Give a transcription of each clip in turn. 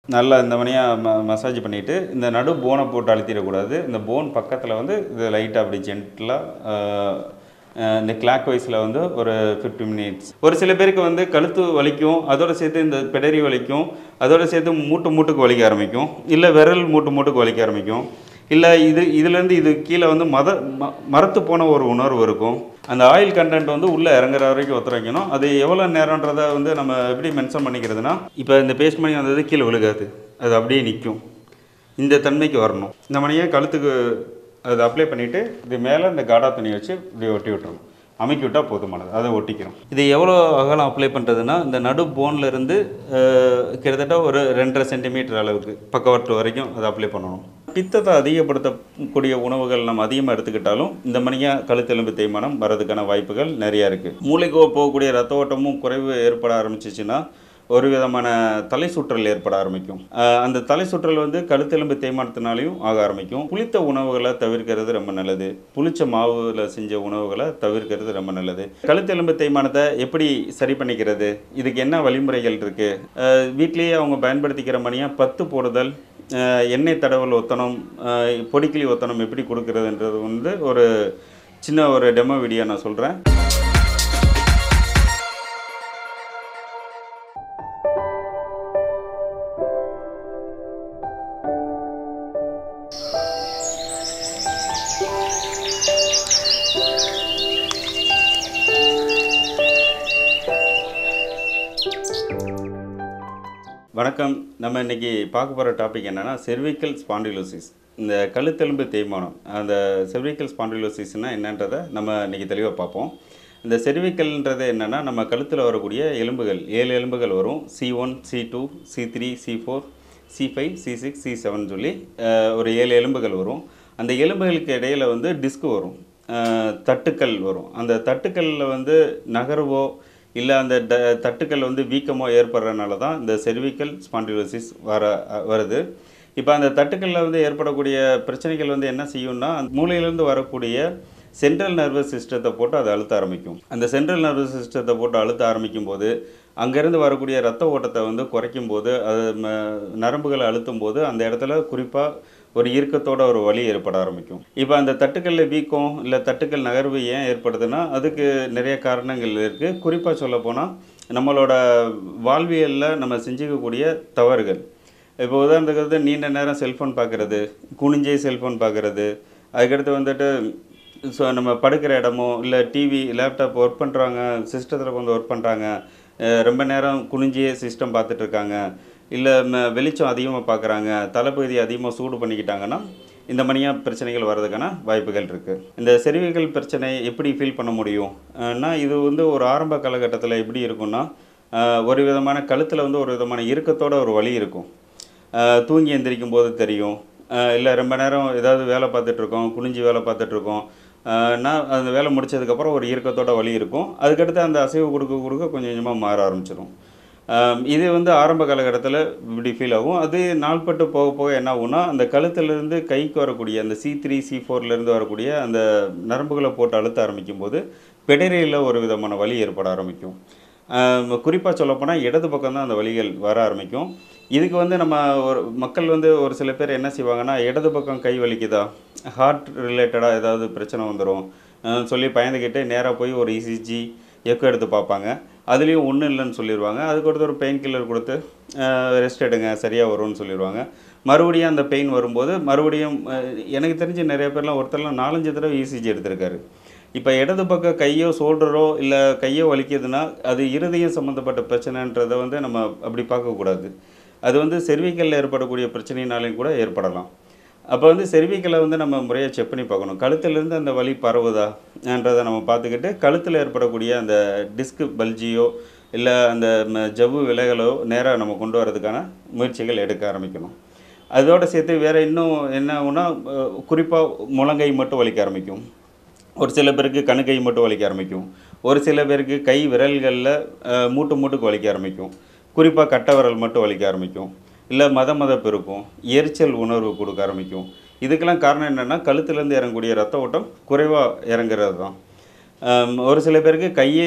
நல்லா இந்த மணியா மசாஜ் பண்ணிவிட்டு இந்த நடு போனை போட்டு அழுத்திடக்கூடாது. இந்த போன் பக்கத்தில் வந்து இது லைட்டாக அப்படி ஜென்டிலாக இந்த கிளாக் வைஸில் வந்து ஒரு 50 மினிட்ஸ். ஒரு சில பேருக்கு வந்து கழுத்து வலிக்கும், அதோடு சேர்த்து இந்த பிடரி வலிக்கும், அதோடு சேர்த்து மூட்டுக்கு வலிக்க ஆரம்பிக்கும், இல்லை விரல் மூட்டுக்கு வலிக்க ஆரம்பிக்கும், இல்லை இதுலேருந்து இது கீழே வந்து மரத்து போன ஒரு உணர்வு இருக்கும். அந்த ஆயில் கண்டென்ட் வந்து உள்ளே இறங்குற வரைக்கும் ஒத்துழைக்கணும். அது எவ்வளோ நேரன்றதை வந்து நம்ம எப்படி மென்ஷன் பண்ணிக்கிறதுனா, இப்போ இந்த பேஸ்ட் மணி வந்தது கீழே விழுகாது, அது அப்படியே நிற்கும். இந்த தன்மைக்கு வரணும். இந்த மணியை கழுத்துக்கு அதை அப்ளை பண்ணிவிட்டு இது மேலே இந்த காடா துணி வச்சு இப்படி ஒட்டி விட்டுறணும். அமைக்கி விட்டால் போதுமானது, அதை ஒட்டிக்கிறோம். இது எவ்வளோ அகலம் அப்ளை பண்ணுறதுன்னா, இந்த நடு போன்லேருந்து கிட்டத்தட்ட ஒரு 2.5 சென்டிமீட்டர் அளவுக்கு பக்கவாட்டு வரைக்கும் அதை அப்ளை பண்ணணும். பித்தத்தை அதிகப்படுத்தக்கூடிய உணவுகள் நம்ம அதிகமாக எடுத்துக்கிட்டாலும் இந்த மணியாக கழுத்தெலும்பு தேய்மானம் வரதுக்கான வாய்ப்புகள் நிறையா இருக்குது. மூளைக்கு போகக்கூடிய ரத்த ஓட்டமும் குறைவு ஏற்பட ஆரம்பிச்சிச்சுன்னா ஒரு விதமான தலை சுற்றல் ஏற்பட ஆரம்பிக்கும். அந்த தலை சுற்றல் வந்து கழுத்தெலும்பு தேய்மானத்தினாலையும் ஆக ஆரம்பிக்கும். புளித்த உணவுகளை தவிர்க்கிறது ரொம்ப நல்லது. புளிச்ச மாவுல செஞ்ச உணவுகளை தவிர்க்கிறது ரொம்ப நல்லது. கழுத்தெலும்பு தேய்மானத்தை எப்படி சரி பண்ணிக்கிறது, இதுக்கு என்ன வழிமுறைகள் இருக்குது? வீட்லேயே அவங்க பயன்படுத்திக்கிற மணியாக 10 போடுதல், எண்ணெய் தடவல் ஒத்தனம், பொடிக்கிளி ஒத்தனம் எப்படி கொடுக்குறதுன்றது வந்து ஒரு சின்ன ஒரு டெமோ வீடியோ நான் சொல்கிறேன். வணக்கம். நம்ம இன்றைக்கி பார்க்க போகிற டாபிக் என்னென்னா செர்விக்கல் ஸ்பாண்டிலோசிஸ், இந்த கழுத்தெலும்பு தேய்மானம். அந்த செர்விக்கல் ஸ்பாண்டிலோசிஸ்னால் என்னன்றதை நம்ம இன்றைக்கி தெளிவாக பார்ப்போம். இந்த செர்விக்கல்ன்றது என்னென்னா, நம்ம கழுத்தில் வரக்கூடிய எலும்புகள் 7 எலும்புகள் வரும். C1, C2, C3, C4, C5, C6, C7 சொல்லி ஒரு 7 எலும்புகள் வரும். அந்த எலும்புகளுக்கு இடையில் வந்து டிஸ்க் வரும், தட்டுக்கள் வரும். அந்த தட்டுக்களில் வந்து நகர்வோ இல்லை அந்த தட்டுக்கள் வந்து வீக்கமோ ஏற்படுறதுனால தான் இந்த செர்விக்கல் ஸ்பாண்டிலோசிஸ் வருது. இப்போ அந்த தட்டுக்களில் வந்து ஏற்படக்கூடிய பிரச்சனைகள் வந்து என்ன செய்யும்னா, மூளையிலேருந்து வரக்கூடிய சென்ட்ரல் நர்வஸ் சிஸ்டத்தை போட்டு அதை அழுத்த ஆரம்பிக்கும். அந்த சென்ட்ரல் நர்வஸ் சிஸ்டத்தை போட்டு அழுத்த ஆரம்பிக்கும் போது அங்கேருந்து வரக்கூடிய ரத்த ஓட்டத்தை வந்து குறைக்கும் போது, அது நரம்புகளை அழுத்தும் போது அந்த இடத்துல குறிப்பாக ஒரு இறுக்கத்தோட ஒரு வலி ஏற்பட ஆரம்பிக்கும். இப்போ அந்த தட்டுக்களில் வீக்கம் இல்லை தட்டுக்கள் நகர்வு ஏன் ஏற்படுதுன்னா, அதுக்கு நிறைய காரணங்கள் இருக்குது. குறிப்பாக சொல்லப்போனால் நம்மளோட வாழ்வியலில் நம்ம செஞ்சுக்கக்கூடிய தவறுகள். இப்போ உதாரணத்துக்கு நீண்ட நேரம் செல்ஃபோன் பார்க்குறது, குனிஞ்சே செல்ஃபோன் பார்க்குறது, அதுக்கடுத்து வந்துட்டு நம்ம படுக்கிற இடமோ இல்லை டிவி லேப்டாப் ஒர்க் பண்ணுறாங்க, சிஸ்டத்தில் கொஞ்சம் ஒர்க் பண்ணுறாங்க, ரொம்ப நேரம் குனிஞ்சியே சிஸ்டம் பார்த்துட்ருக்காங்க, இல்லை வெளிச்சம் அதிகமாக பார்க்குறாங்க, தலைப்பகுதி அதிகமாக சூடு பண்ணிக்கிட்டாங்கன்னா இந்த மணியாக பிரச்சனைகள் வர்றதுக்கான வாய்ப்புகள் இருக்குது. இந்த செர்விக்கல் பிரச்சனை எப்படி ஃபீல் பண்ண முடியும்னா, இது வந்து ஒரு ஆரம்ப காலகட்டத்தில் எப்படி இருக்குன்னா, ஒரு விதமான கழுத்தில் வந்து ஒரு விதமான இறுக்கத்தோட ஒரு வலி இருக்கும். தூங்கி எந்திரிக்கும் போது தெரியும், இல்லை ரொம்ப நேரம் ஏதாவது வேலை பார்த்துட்ருக்கோம், குனிஞ்சி வேலை பார்த்துட்ருக்கோம், அந்த வேலை முடித்ததுக்கப்புறம் ஒரு இறுக்கத்தோட வலி இருக்கும். அதுக்கடுத்து அந்த அசைவு கொடுக்க கொஞ்சம் கொஞ்சமாக மாற ஆரம்பிச்சிடும். இது வந்து ஆரம்ப காலகட்டத்தில் இப்படி ஃபீல் ஆகும். அது நாள்பட்டு போக போக என்ன ஆகும்னா, அந்த கழுத்துலேருந்து கைக்கு வரக்கூடிய அந்த C3, C4லேருந்து வரக்கூடிய அந்த நரம்புகளை போட்டு அழுத்த ஆரம்பிக்கும் போது பிடரியில் ஒரு விதமான வலி ஏற்பட ஆரம்பிக்கும். குறிப்பாக சொல்லப்போனால் இடது பக்கம் தான் அந்த வலிகள் வர ஆரம்பிக்கும். இதுக்கு வந்து நம்ம மக்கள் வந்து ஒரு சில பேர் என்ன செய்வாங்கன்னா, இடது பக்கம் கை வலிக்குதா, ஹார்ட் ரிலேட்டடாக ஏதாவது பிரச்சனை வந்துடும் சொல்லி பயந்துக்கிட்டு நேராக போய் ஒரு ECG எக்கோ எடுத்து பார்ப்பாங்க. அதுலேயும் ஒன்றும் இல்லைன்னு சொல்லிடுவாங்க. அதுக்கு ஒரு பெயின் கில்லர் கொடுத்து ரெஸ்ட் எடுங்க சரியாக வரும்னு சொல்லிடுவாங்க. மறுபடியும் அந்த பெயின் வரும்போது மறுபடியும் எனக்கு தெரிஞ்சு நிறைய பேர்லாம் ஒருத்தர்லாம் 4-5 தடவை ECG எடுத்திருக்காரு. இப்போ இடது பக்கம் கையோ ஷோல்டரோ இல்லை கையோ வலிக்குதுன்னா அது இருதயம் சம்மந்தப்பட்ட பிரச்சனைன்றதை வந்து நம்ம அப்படி பார்க்கக்கூடாது. அது வந்து செர்விக்கலில் ஏற்படக்கூடிய பிரச்சனையினாலையும் கூட ஏற்படலாம். அப்போ வந்து செர்விக்கலை வந்து நம்ம முறையாக செக் பண்ணி பார்க்கணும். கழுத்திலேருந்து அந்த வலி பரவுதான்றதை நம்ம பார்த்துக்கிட்டு கழுத்தில் ஏற்படக்கூடிய அந்த டிஸ்க் பல்ஜியோ இல்லை அந்த ஜவ்வு விலைகளோ நேராக நம்ம கொண்டு வரதுக்கான முயற்சிகள் எடுக்க ஆரம்பிக்கணும். அதோடு சேர்த்து வேறு இன்னும் என்ன ஆகுனா, குறிப்பாக முழங்கை மட்டும் வலிக்க ஆரம்பிக்கும், ஒரு சில பேருக்கு கணுக்கை மட்டும் வலிக்க ஆரம்பிக்கும், ஒரு சில பேருக்கு கை விரல்களில் மூட்டுக்கு வலிக்க ஆரம்பிக்கும், குறிப்பாக கட்டை விரல் மட்டும் வலிக்க ஆரம்பிக்கும், இல்லை மதப்பு இருக்கும், எரிச்சல் உணர்வு கொடுக்க ஆரம்பிக்கும். இதுக்கெல்லாம் காரணம் என்னென்னா, கழுத்துலேருந்து இறங்கக்கூடிய ரத்த ஓட்டம் குறைவாக இறங்குறது தான். ஒரு சில பேருக்கு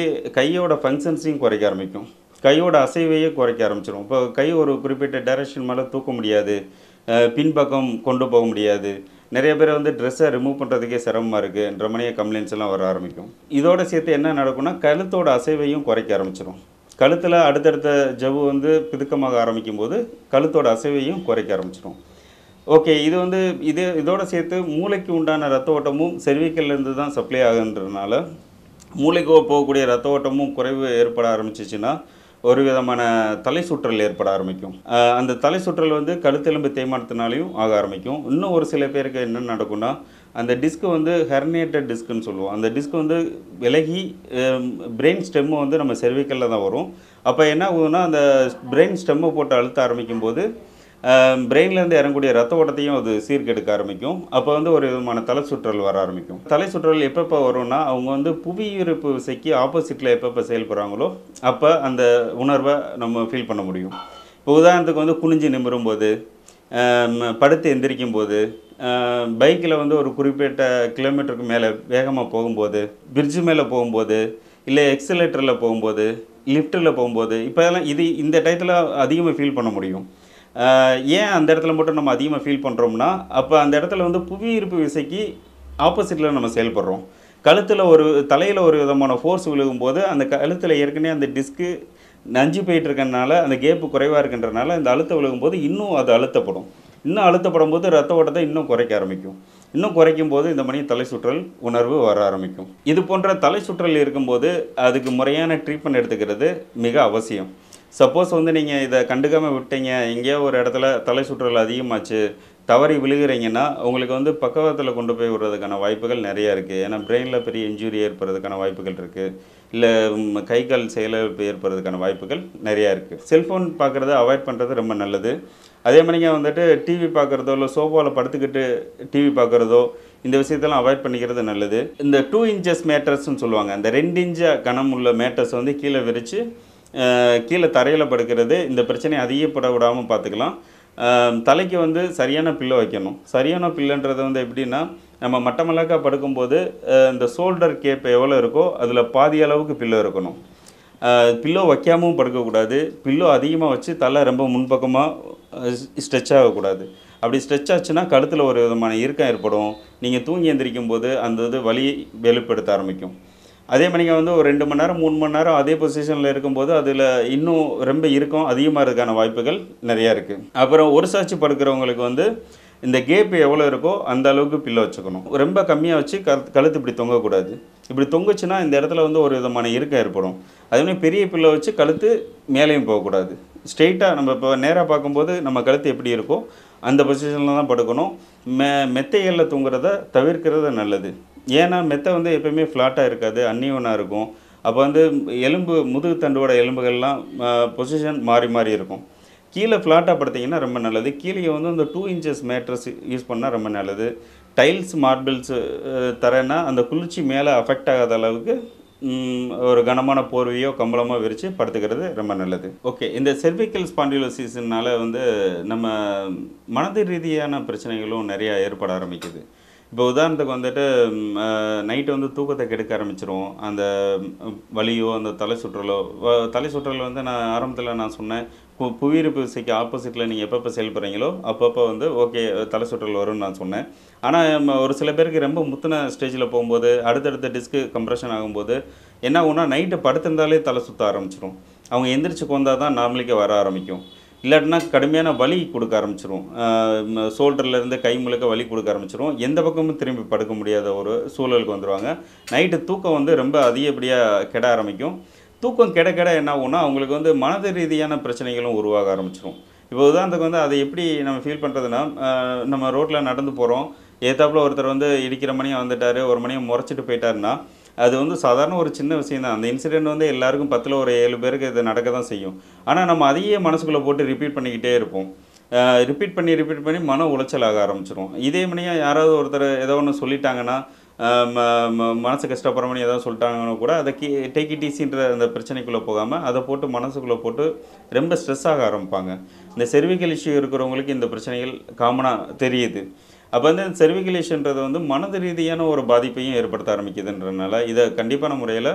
கையோட ஃபங்க்ஷன்ஸையும் குறைக்க ஆரம்பிக்கும். கையோட அசைவையே குறைக்க ஆரம்பிச்சிடும். இப்போ கை ஒரு குறிப்பிட்ட டைரக்ஷன் மேலே தூக்க முடியாது, பின்பக்கம் கொண்டு போக முடியாது. நிறைய பேர் வந்து ட்ரெஸ்ஸை ரிமூவ் பண்ணுறதுக்கே சிரமமாக இருக்குன்ற மாதிரியே கம்ப்ளைண்ட்ஸ் எல்லாம் வர ஆரம்பிக்கும். இதோட சேர்த்து என்ன நடக்கும்னா கழுத்தோட அசைவையும் குறைக்க ஆரம்பிச்சிடும். கழுத்தில் அடுத்தடுத்த ஜவ்வு வந்து பிதுக்கமாக ஆரம்பிக்கும் போது கழுத்தோட அசைவையும் குறைக்க ஆரம்பிச்சிடும். ஓகே, இது வந்து இதோட சேர்த்து மூளைக்கு உண்டான ரத்த ஓட்டமும் செர்விக்கல்லேருந்து தான் சப்ளை ஆகுன்றதுனால மூளைக்கு போகக்கூடிய ரத்த ஓட்டமும் குறைவு ஏற்பட ஆரம்பிச்சிச்சுன்னா ஒரு விதமான தலை சுற்றல் ஏற்பட ஆரம்பிக்கும். அந்த தலை சுற்றல் வந்து கழுத்தெலும்பு தேய்மானத்தினாலையும் ஆக ஆரம்பிக்கும். இன்னும் ஒரு சில பேருக்கு என்ன நடக்கும்னா அந்த டிஸ்க் வந்து ஹெர்னியேட்டட் டிஸ்க்குன்னு சொல்லுவோம். அந்த டிஸ்க் வந்து விலகி பிரெயின் ஸ்டெம்மு வந்து நம்ம செர்விக்கலில் தான் வரும். அப்போ என்ன ஆகுதுன்னா அந்த பிரெயின் ஸ்டெம்மை போட்டு அழுத்த ஆரம்பிக்கும் போது பிரெயின்லேருந்து இறங்கக்கூடிய ரத்த ஓட்டத்தையும் அது சீர்கெடுக்க ஆரம்பிக்கும். அப்போ வந்து ஒரு விதமான தலை சுற்றல் வர ஆரம்பிக்கும். தலை சுற்றல் எப்பப்போ வரும்னா அவங்க வந்து புவியீர்ப்பு விசைக்கு ஆப்போசிட்டில் எப்பப்போ செயல்படுறாங்களோ அப்போ அந்த உணர்வை நம்ம ஃபீல் பண்ண முடியும். இப்போ உதாரணத்துக்கு வந்து குனிஞ்சு நிமிரும்போது, படுத்து எந்திரிக்கும் போது, பைக்கில் வந்து ஒரு குறிப்பிட்ட கிலோமீட்டருக்கு மேலே வேகமாக போகும்போது, பிரிட்ஜு மேலே போகும்போது, இல்லை எக்ஸலேட்டரில் போகும்போது, லிஃப்ட்டில் போகும்போது, இப்போதெல்லாம் இந்த டயத்தில் அதிகமாக ஃபீல் பண்ண முடியும். ஏன் அந்த இடத்துல மட்டும் நம்ம அதிகமாக ஃபீல் பண்ணுறோம்னா அப்போ அந்த இடத்துல வந்து புவியீர்ப்பு விசைக்கு ஆப்போசிட்டில் நம்ம செயல்படுறோம். தலையில் ஒரு விதமான ஃபோர்ஸ் விழுகும்போது அந்த கழுத்தில் ஏற்கனவே அந்த டிஸ்க்கு நஞ்சு போயிட்டு இருக்கனால அந்த கேப்பு குறைவாக இருக்கின்றனால இந்த அழுத்தம் விழுகும்போது இன்னும் அது அழுத்தப்படும். இன்னும் அழுத்தப்படும் போது ரத்த ஓட்டத்தை இன்னும் குறைக்க ஆரம்பிக்கும். இன்னும் குறைக்கும் போது இந்த மாதிரி தலை சுற்றல் உணர்வு வர ஆரம்பிக்கும். இது போன்ற தலை சுற்றல் இருக்கும்போது அதுக்கு முறையான ட்ரீட்மெண்ட் எடுத்துக்கிறது மிக அவசியம். சப்போஸ் வந்து நீங்கள் இதை கண்டுக்காமல் விட்டீங்க, எங்கேயோ ஒரு இடத்துல தலை சுற்றல் அதிகமாச்சு, தவறி விழுகிறீங்கன்னா உங்களுக்கு வந்து பக்கவாதத்தில் கொண்டு போய் விடுறதுக்கான வாய்ப்புகள் நிறையா இருக்குது. ஏன்னா பிரெயினில் பெரிய இன்ஜுரி ஏற்படுறதுக்கான வாய்ப்புகள் இருக்குது. இல்லை கை கால் செயலிழப்பு ஏற்படுறதுக்கான வாய்ப்புகள் நிறையா இருக்குது. செல்ஃபோன் பார்க்குறத அவாய்ட் பண்ணுறது ரொம்ப நல்லது. அதே மாதிரிங்க வந்துட்டு டிவி பார்க்குறதோ இல்லை சோஃபாவில் படுத்துக்கிட்டு டிவி பார்க்குறதோ இந்த விஷயத்தெல்லாம் அவாய்ட் பண்ணிக்கிறது நல்லது. இந்த 2 inches மேட்ரஸ்ன்னு சொல்லுவாங்க. அந்த 2 inch கனம் உள்ள மேட்ரஸ் வந்து கீழே விரித்து கீழே தரையில் படுக்கிறது இந்த பிரச்சனையை அதிகப்பட விடாமல் பார்த்துக்கலாம். தலைக்கு வந்து சரியான பில்லோ வைக்கணும். சரியான பில்லுன்றது வந்து எப்படின்னா நம்ம மட்டமல்லாக்கா படுக்கும்போது இந்த ஷோல்டர் கேப் எவ்வளோ இருக்கோ அதில் பாதி அளவுக்கு பில்லோ இருக்கணும். பில்லோ வைக்காமல் படுக்கக்கூடாது. பில்லோ அதிகமாக வச்சு தலை ரொம்ப முன்பக்கமாக ஸ்ட்ரெச் ஆகக்கூடாது. அப்படி ஸ்ட்ரெச் ஆச்சுன்னா கழுத்தில் ஒரு விதமான இறுக்கம் ஏற்படும். நீங்கள் தூங்கி எந்திரிக்கும் போது அந்த இது வலி வெளிப்படுத்த ஆரம்பிக்கும். அதே மாதிரிங்க வந்து ஒரு 2 மணி நேரம் 3 மணி நேரம் அதே பொசிஷனில் இருக்கும்போது அதில் இன்னும் ரொம்ப இறுக்கம் அதிகமாக இருக்கிறதுக்கான வாய்ப்புகள் நிறையா இருக்குது. அப்புறம் ஒரு சாட்சி படுக்கிறவங்களுக்கு வந்து இந்த கேப்பு எவ்வளோ இருக்கோ அந்த அளவுக்கு பில்லோ வச்சுக்கணும். ரொம்ப கம்மியாக வச்சு கழுத்து இப்படி தொங்கக்கூடாது. இப்படி தொங்குச்சுன்னா இந்த இடத்துல வந்து ஒரு விதமான இறுக்கம் ஏற்படும். அதேமாதிரி பெரிய பில்லோ வச்சு கழுத்து மேலேயும் போகக்கூடாது. ஸ்ட்ரெயிட்டாக நம்ம இப்போ நேராக பார்க்கும்போது நம்ம கழுத்து எப்படி இருக்கோ அந்த பொசிஷனில் தான் படுக்கணும். மெத்தைகளில் தூங்குறத தவிர்க்கிறது நல்லது. ஏன்னா மெத்தை வந்து எப்போயுமே ஃப்ளாட்டாக இருக்காது, அன்னியூனாக இருக்கும். அப்போ வந்து முதுகு தண்டுவோட எலும்புகள்லாம் பொசிஷன் மாறி மாறி இருக்கும். கீழே ஃப்ளாட்டாக படுத்திங்கன்னா ரொம்ப நல்லது. கீழே வந்து இந்த 2 inches மேட்ரஸ் யூஸ் பண்ணால் ரொம்ப நல்லது. டைல்ஸ் மார்பிள்ஸ் தரேன்னா அந்த குளிர்ச்சி மேலே அஃபெக்ட் ஆகாத அளவுக்கு ஒரு கனமான போர்வையோ கம்பளமோ விரித்து படுத்துக்கிறது ரொம்ப நல்லது. ஓகே, இந்த செர்விக்கல் ஸ்பாண்டிலோசிஸ்னால வந்து நம்ம மனது ரீதியான பிரச்சனைகளும் நிறையா ஏற்பட ஆரம்பிக்குது. இப்போ உதாரணத்துக்கு வந்துட்டு நைட்டு வந்து தூக்கத்தை கெடுக்க ஆரம்பிச்சிரும். அந்த வலியோ அந்த தலை சுற்றல் வந்து நான் ஆரம்பத்தில் சொன்னேன், புவியீர்ப்பு விசைக்கு ஆப்போசிட்டில் நீங்கள் எப்பப்போ செயல்படுறீங்களோ அப்பப்போ வந்து ஓகே தலை சுற்றல் வரும்னு நான் சொன்னேன். ஆனால் ஒரு சில பேருக்கு ரொம்ப முத்தின ஸ்டேஜில் போகும்போது அடுத்தடுத்த டிஸ்க்கு கம்ப்ரெஷன் ஆகும்போது என்ன ஆகும்னா நைட்டு படுத்திருந்தாலே தலை சுற்ற ஆரம்பிச்சிடும். அவங்க எந்திரிச்சு கொண்டால் தான் நார்மலிக்கே வர ஆரம்பிக்கும். இல்லாட்டினா கடுமையான வலி கொடுக்க ஆரம்பிச்சிரும். ஷோல்டர்லேருந்து கை முழுக்க வலி கொடுக்க ஆரம்பிச்சிரும். எந்த பக்கமும் திரும்பி படுக்க முடியாத ஒரு சூழலுக்கு வந்துடுவாங்க. நைட்டு தூக்கம் வந்து ரொம்ப அதிகப்படியாக கெட ஆரம்பிக்கும். தூக்கம் கெட என்ன ஆகும்னா அவங்களுக்கு வந்து மனது ரீதியான பிரச்சனைகளும் உருவாக ஆரம்பிச்சிரும். இப்போ உதாரணத்துக்கு வந்து அதை எப்படி நம்ம ஃபீல் பண்ணுறதுன்னா, நம்ம ரோட்டில் நடந்து போகிறோம், ஏத்தாப்புல ஒருத்தர் வந்து இடிக்கிற மணியாக வந்துட்டார், ஒரு மணியை முறைச்சிட்டு போயிட்டாருன்னா அது வந்து சாதாரண ஒரு சின்ன விஷயம் தான். அந்த இன்சிடெண்ட் வந்து எல்லாருக்கும் 10ல் ஒரு 7 பேருக்கு இது நடக்க தான் செய்யும். ஆனால் நம்ம அதையே மனசுக்குள்ளே போட்டு ரிப்பீட் பண்ணிக்கிட்டே இருப்போம். ரிப்பீட் பண்ணி மன உளைச்சலாக ஆரம்பிச்சிடும். இதே மணியாக யாராவது ஒருத்தர் ஏதோ ஒன்று சொல்லிட்டாங்கன்னா மனசு கஷ்டப்படுற மணி ஏதாவது சொல்லிட்டாங்கன்னா கூட அதை டேக் இட் ஈஸின்ற அந்த பிரச்சனைக்குள்ளே போகாமல் அதை போட்டு மனசுக்குள்ளே போட்டு ரொம்ப ஸ்ட்ரெஸ் ஆக ஆரம்பிப்பாங்க. இந்த செர்விக்கல் இஷ்யூ இருக்கிறவங்களுக்கு இந்த பிரச்சனைகள் காமனாக தெரியுது. அப்போ வந்து செர்விகுலேஷன்றது வந்து மனது ரீதியான ஒரு பாதிப்பையும் ஏற்படுத்த ஆரம்பிக்குதுன்றனால இதை கண்டிப்பான முறையில்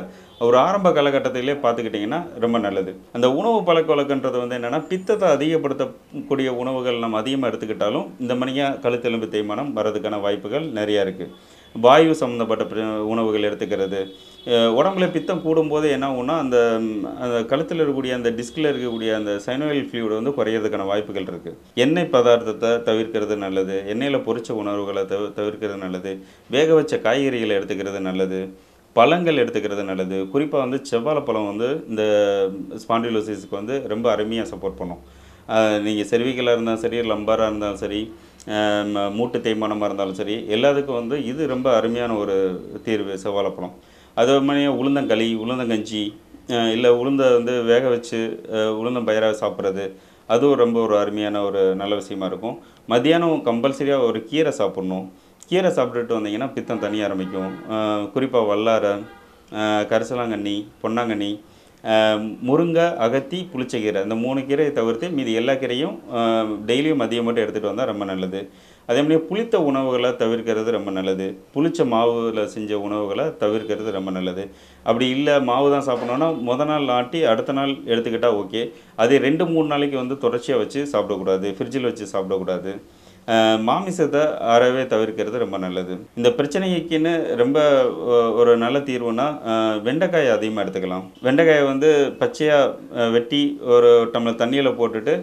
ஒரு ஆரம்ப காலகட்டத்திலே பார்த்துக்கிட்டிங்கன்னா ரொம்ப நல்லது. அந்த உணவு பழக்கவழக்கன்றது வந்து என்னென்னா, பித்தத்தை அதிகப்படுத்தக்கூடிய உணவுகள் நம்ம அதிகமாக எடுத்துக்கிட்டாலும் இந்த மணியாக கழுத்தெலும்பு தேய்மானம் வர்றதுக்கான வாய்ப்புகள் நிறையா இருக்குது. வாயு சம்மந்தப்பட்ட உணவுகள் எடுத்துக்கிறது, உடம்புல பித்தம் கூடும்போது என்ன ஆகும்னா, அந்த அந்த கழுத்தில் இருக்கக்கூடிய அந்த டிஸ்கில் இருக்கக்கூடிய அந்த சைனோவியல் ஃப்ளூயிட் வந்து குறையிறதுக்கான வாய்ப்புகள் இருக்குது. எண்ணெய் பதார்த்தத்தை தவிர்க்கிறது நல்லது, எண்ணெயில் பொரிச்ச உணவுகளை தவிர்க்கிறது நல்லது, வேக வச்ச காய்கறிகளை எடுத்துக்கிறது நல்லது, பழங்கள் எடுத்துக்கிறது நல்லது. குறிப்பாக வந்து செவ்வாழைப்பழம் வந்து இந்த ஸ்பாண்டிலோசிஸ்க்கு வந்து ரொம்ப அருமையாக சப்போர்ட் பண்ணும். நீங்கள் செர்விக்கலாக இருந்தாலும் சரி, லம்பாராக இருந்தாலும் சரி, மூட்டு தேய்மானமாக இருந்தாலும் சரி, எல்லாத்துக்கும் வந்து இது ரொம்ப அருமையான ஒரு தீர்வு செவ்வாழைப்பழம். அது மாதிரி உளுந்தங்களி, உளுந்தங்கஞ்சி, இல்லை உளுந்தை வந்து வேக வச்சு உளுந்தம் பயிராக சாப்பிட்றது, அதுவும் ரொம்ப ஒரு அருமையான ஒரு நல்ல விஷயமா இருக்கும். மத்தியானம் கம்பல்சரியாக ஒரு கீரை சாப்பிட்ணும். கீரை சாப்பிட்டுட்டு வந்தீங்கன்னா பித்தம் தனிய ஆரம்பிக்கும். குறிப்பாக வல்லாரை, கரிசலாங்கண்ணி, பொன்னாங்கண்ணி, முருங்கை, அகத்தி, புளிச்சக்கீரை, இந்த 3 கீரையை தவிர்த்து மீதி எல்லா கீரையும் டெய்லியும் மதியம் மட்டும் எடுத்துகிட்டு வந்தால் ரொம்ப நல்லது. அதே மாதிரி புளித்த உணவுகளை தவிர்க்கிறது ரொம்ப நல்லது. புளிச்ச மாவில் செஞ்ச உணவுகளை தவிர்க்கிறது ரொம்ப நல்லது. அப்படி இல்லை மாவு தான் சாப்பிட்ணுன்னா மொதல் நாள் ஆட்டி அடுத்த நாள் எடுத்துக்கிட்டால் ஓகே. அதே 2-3 நாளைக்கு வந்து தொடர்ச்சியாக வச்சு சாப்பிடக்கூடாது, ஃப்ரிட்ஜில் வச்சு சாப்பிடக்கூடாது. மாமிசத்தை அறவே தவிர்க்கிறது ரொம்ப நல்லது. இந்த பிரச்சனைக்குன்னு ரொம்ப ஒரு நல்ல தீர்வுனா வெண்டைக்காயை அதிகமாக எடுத்துக்கலாம். வெண்டைக்காயை வந்து பச்சையாக வெட்டி ஒரு டம்ளர் தண்ணியில் போட்டுட்டு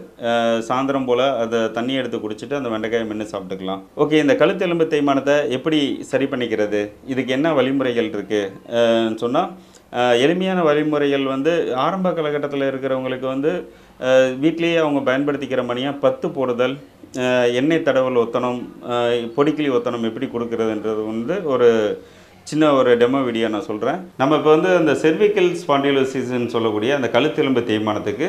சாயந்தரம் போல் அதை தண்ணியை எடுத்து குடிச்சிட்டு அந்த வெண்டைக்காயை மென்று சாப்பிட்டுக்கலாம். ஓகே, இந்த கழுத்தெலும்பு தேய்மானத்தை எப்படி சரி பண்ணிக்கிறது, இதுக்கு என்ன வழிமுறைகள் இருக்குது சொன்னால், எளிமையான வழிமுறைகள் வந்து ஆரம்ப காலகட்டத்தில் இருக்கிறவங்களுக்கு வந்து வீட்லேயே அவங்க பயன்படுத்திக்கிற மணியாக 10 போடுதல், எண்ணெய் தடவல் ஒத்தனம், பொடிக்கிளி ஒத்தனம் எப்படி கொடுக்குறதுன்றது வந்து ஒரு சின்ன ஒரு டெமோ வீடியோ நான் சொல்கிறேன். நம்ம இப்போ வந்து அந்த செர்விக்கல் ஸ்பாண்டிலோசிஸ்ன்னு சொல்லக்கூடிய அந்த கழுத்தெலும்பு தேய்மானத்துக்கு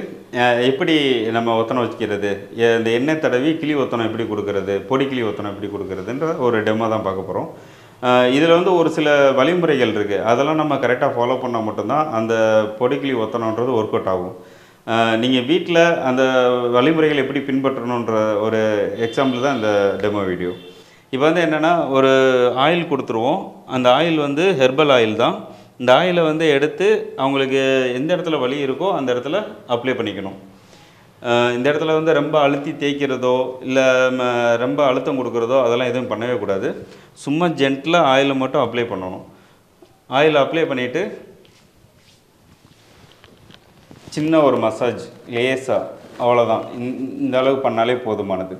எப்படி நம்ம ஒத்தனம் வச்சுக்கிறது, இந்த எண்ணெய் தடவி கிளி ஒத்தனம் எப்படி கொடுக்குறது, பொடிக்கிளி ஒத்தனம் எப்படி கொடுக்குறதுன்ற ஒரு டெமோ தான் பார்க்க போகிறோம். இதில் வந்து ஒரு சில வழிமுறைகள் இருக்குது. அதெல்லாம் நம்ம கரெக்டாக ஃபாலோ பண்ணால் மட்டும்தான் அந்த பொடிக்கிளி ஒத்தனன்றது ஒர்க் அவுட் ஆகும். நீங்கள் வீட்டில் அந்த வழிமுறைகள் எப்படி பின்பற்றணுன்ற ஒரு எக்ஸாம்பிள் தான் இந்த டெமோ வீடியோ. இப்போ வந்து என்னென்னா, ஒரு ஆயில் கொடுத்துருவோம். அந்த ஆயில் வந்து ஹெர்பல் ஆயில் தான். இந்த ஆயிலை வந்து எடுத்து அவங்களுக்கு எந்த இடத்துல வலி இருக்கோ அந்த இடத்துல அப்ளை பண்ணிக்கணும். இந்த இடத்துல வந்து ரொம்ப அழுத்தி தேய்க்கிறதோ இல்லை ரொம்ப அழுத்தம் கொடுக்குறதோ அதெல்லாம் எதுவும் பண்ணவே கூடாது. சும்மா ஜென்டிலாக ஆயிலை மட்டும் அப்ளை பண்ணணும். ஆயில் அப்ளை பண்ணிவிட்டு சின்ன ஒரு மசாஜ் லேசாக, அவ்வளோதான். இந்த அளவுக்கு பண்ணாலே போதுமானது.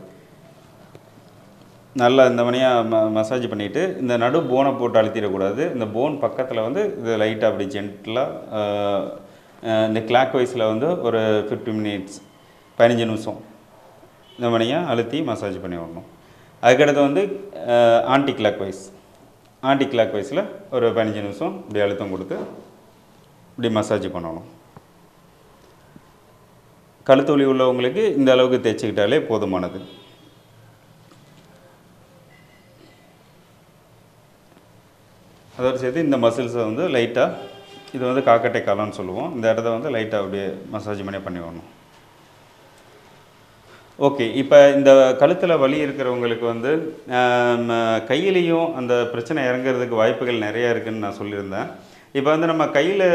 நல்லா இந்த மணியாக மசாஜ் பண்ணிவிட்டு இந்த நடு போனை போட்டு அழுத்திடக்கூடாது. இந்த போன் பக்கத்தில் வந்து இது லைட்டாக அப்படி ஜென்டிலாக இந்த கிளாக் வைஸில் வந்து ஒரு 15 மினிட்ஸ் 15 நிமிஷம் இந்த மணியாக அழுத்தி மசாஜ் பண்ணி விடணும். அதுக்கடுத்து வந்து ஆன்டி கிளாக் வைஸில் ஒரு 15 நிமிஷம் இப்படி அழுத்தம் கொடுத்து இப்படி மசாஜ் பண்ணணும். கழுத்து வலி உள்ளவங்களுக்கு இந்த அளவுக்கு தேய்ச்சிக்கிட்டாலே போதுமானது. அதோடு சேர்த்து இந்த மசில்ஸை வந்து லைட்டாக, இது வந்து காக்கட்டை காலம்னு சொல்லுவோம், இந்த இடத்த வந்து லைட்டாக அப்படியே மசாஜ் பண்ணி வரணும். ஓகே, இப்போ இந்த கழுத்தில் வலி இருக்கிறவங்களுக்கு வந்து கையிலையும் அந்த பிரச்சனை இறங்குறதுக்கு வாய்ப்புகள் நிறையா இருக்குதுன்னு நான் சொல்லியிருந்தேன். இப்போ வந்து நம்ம கையில்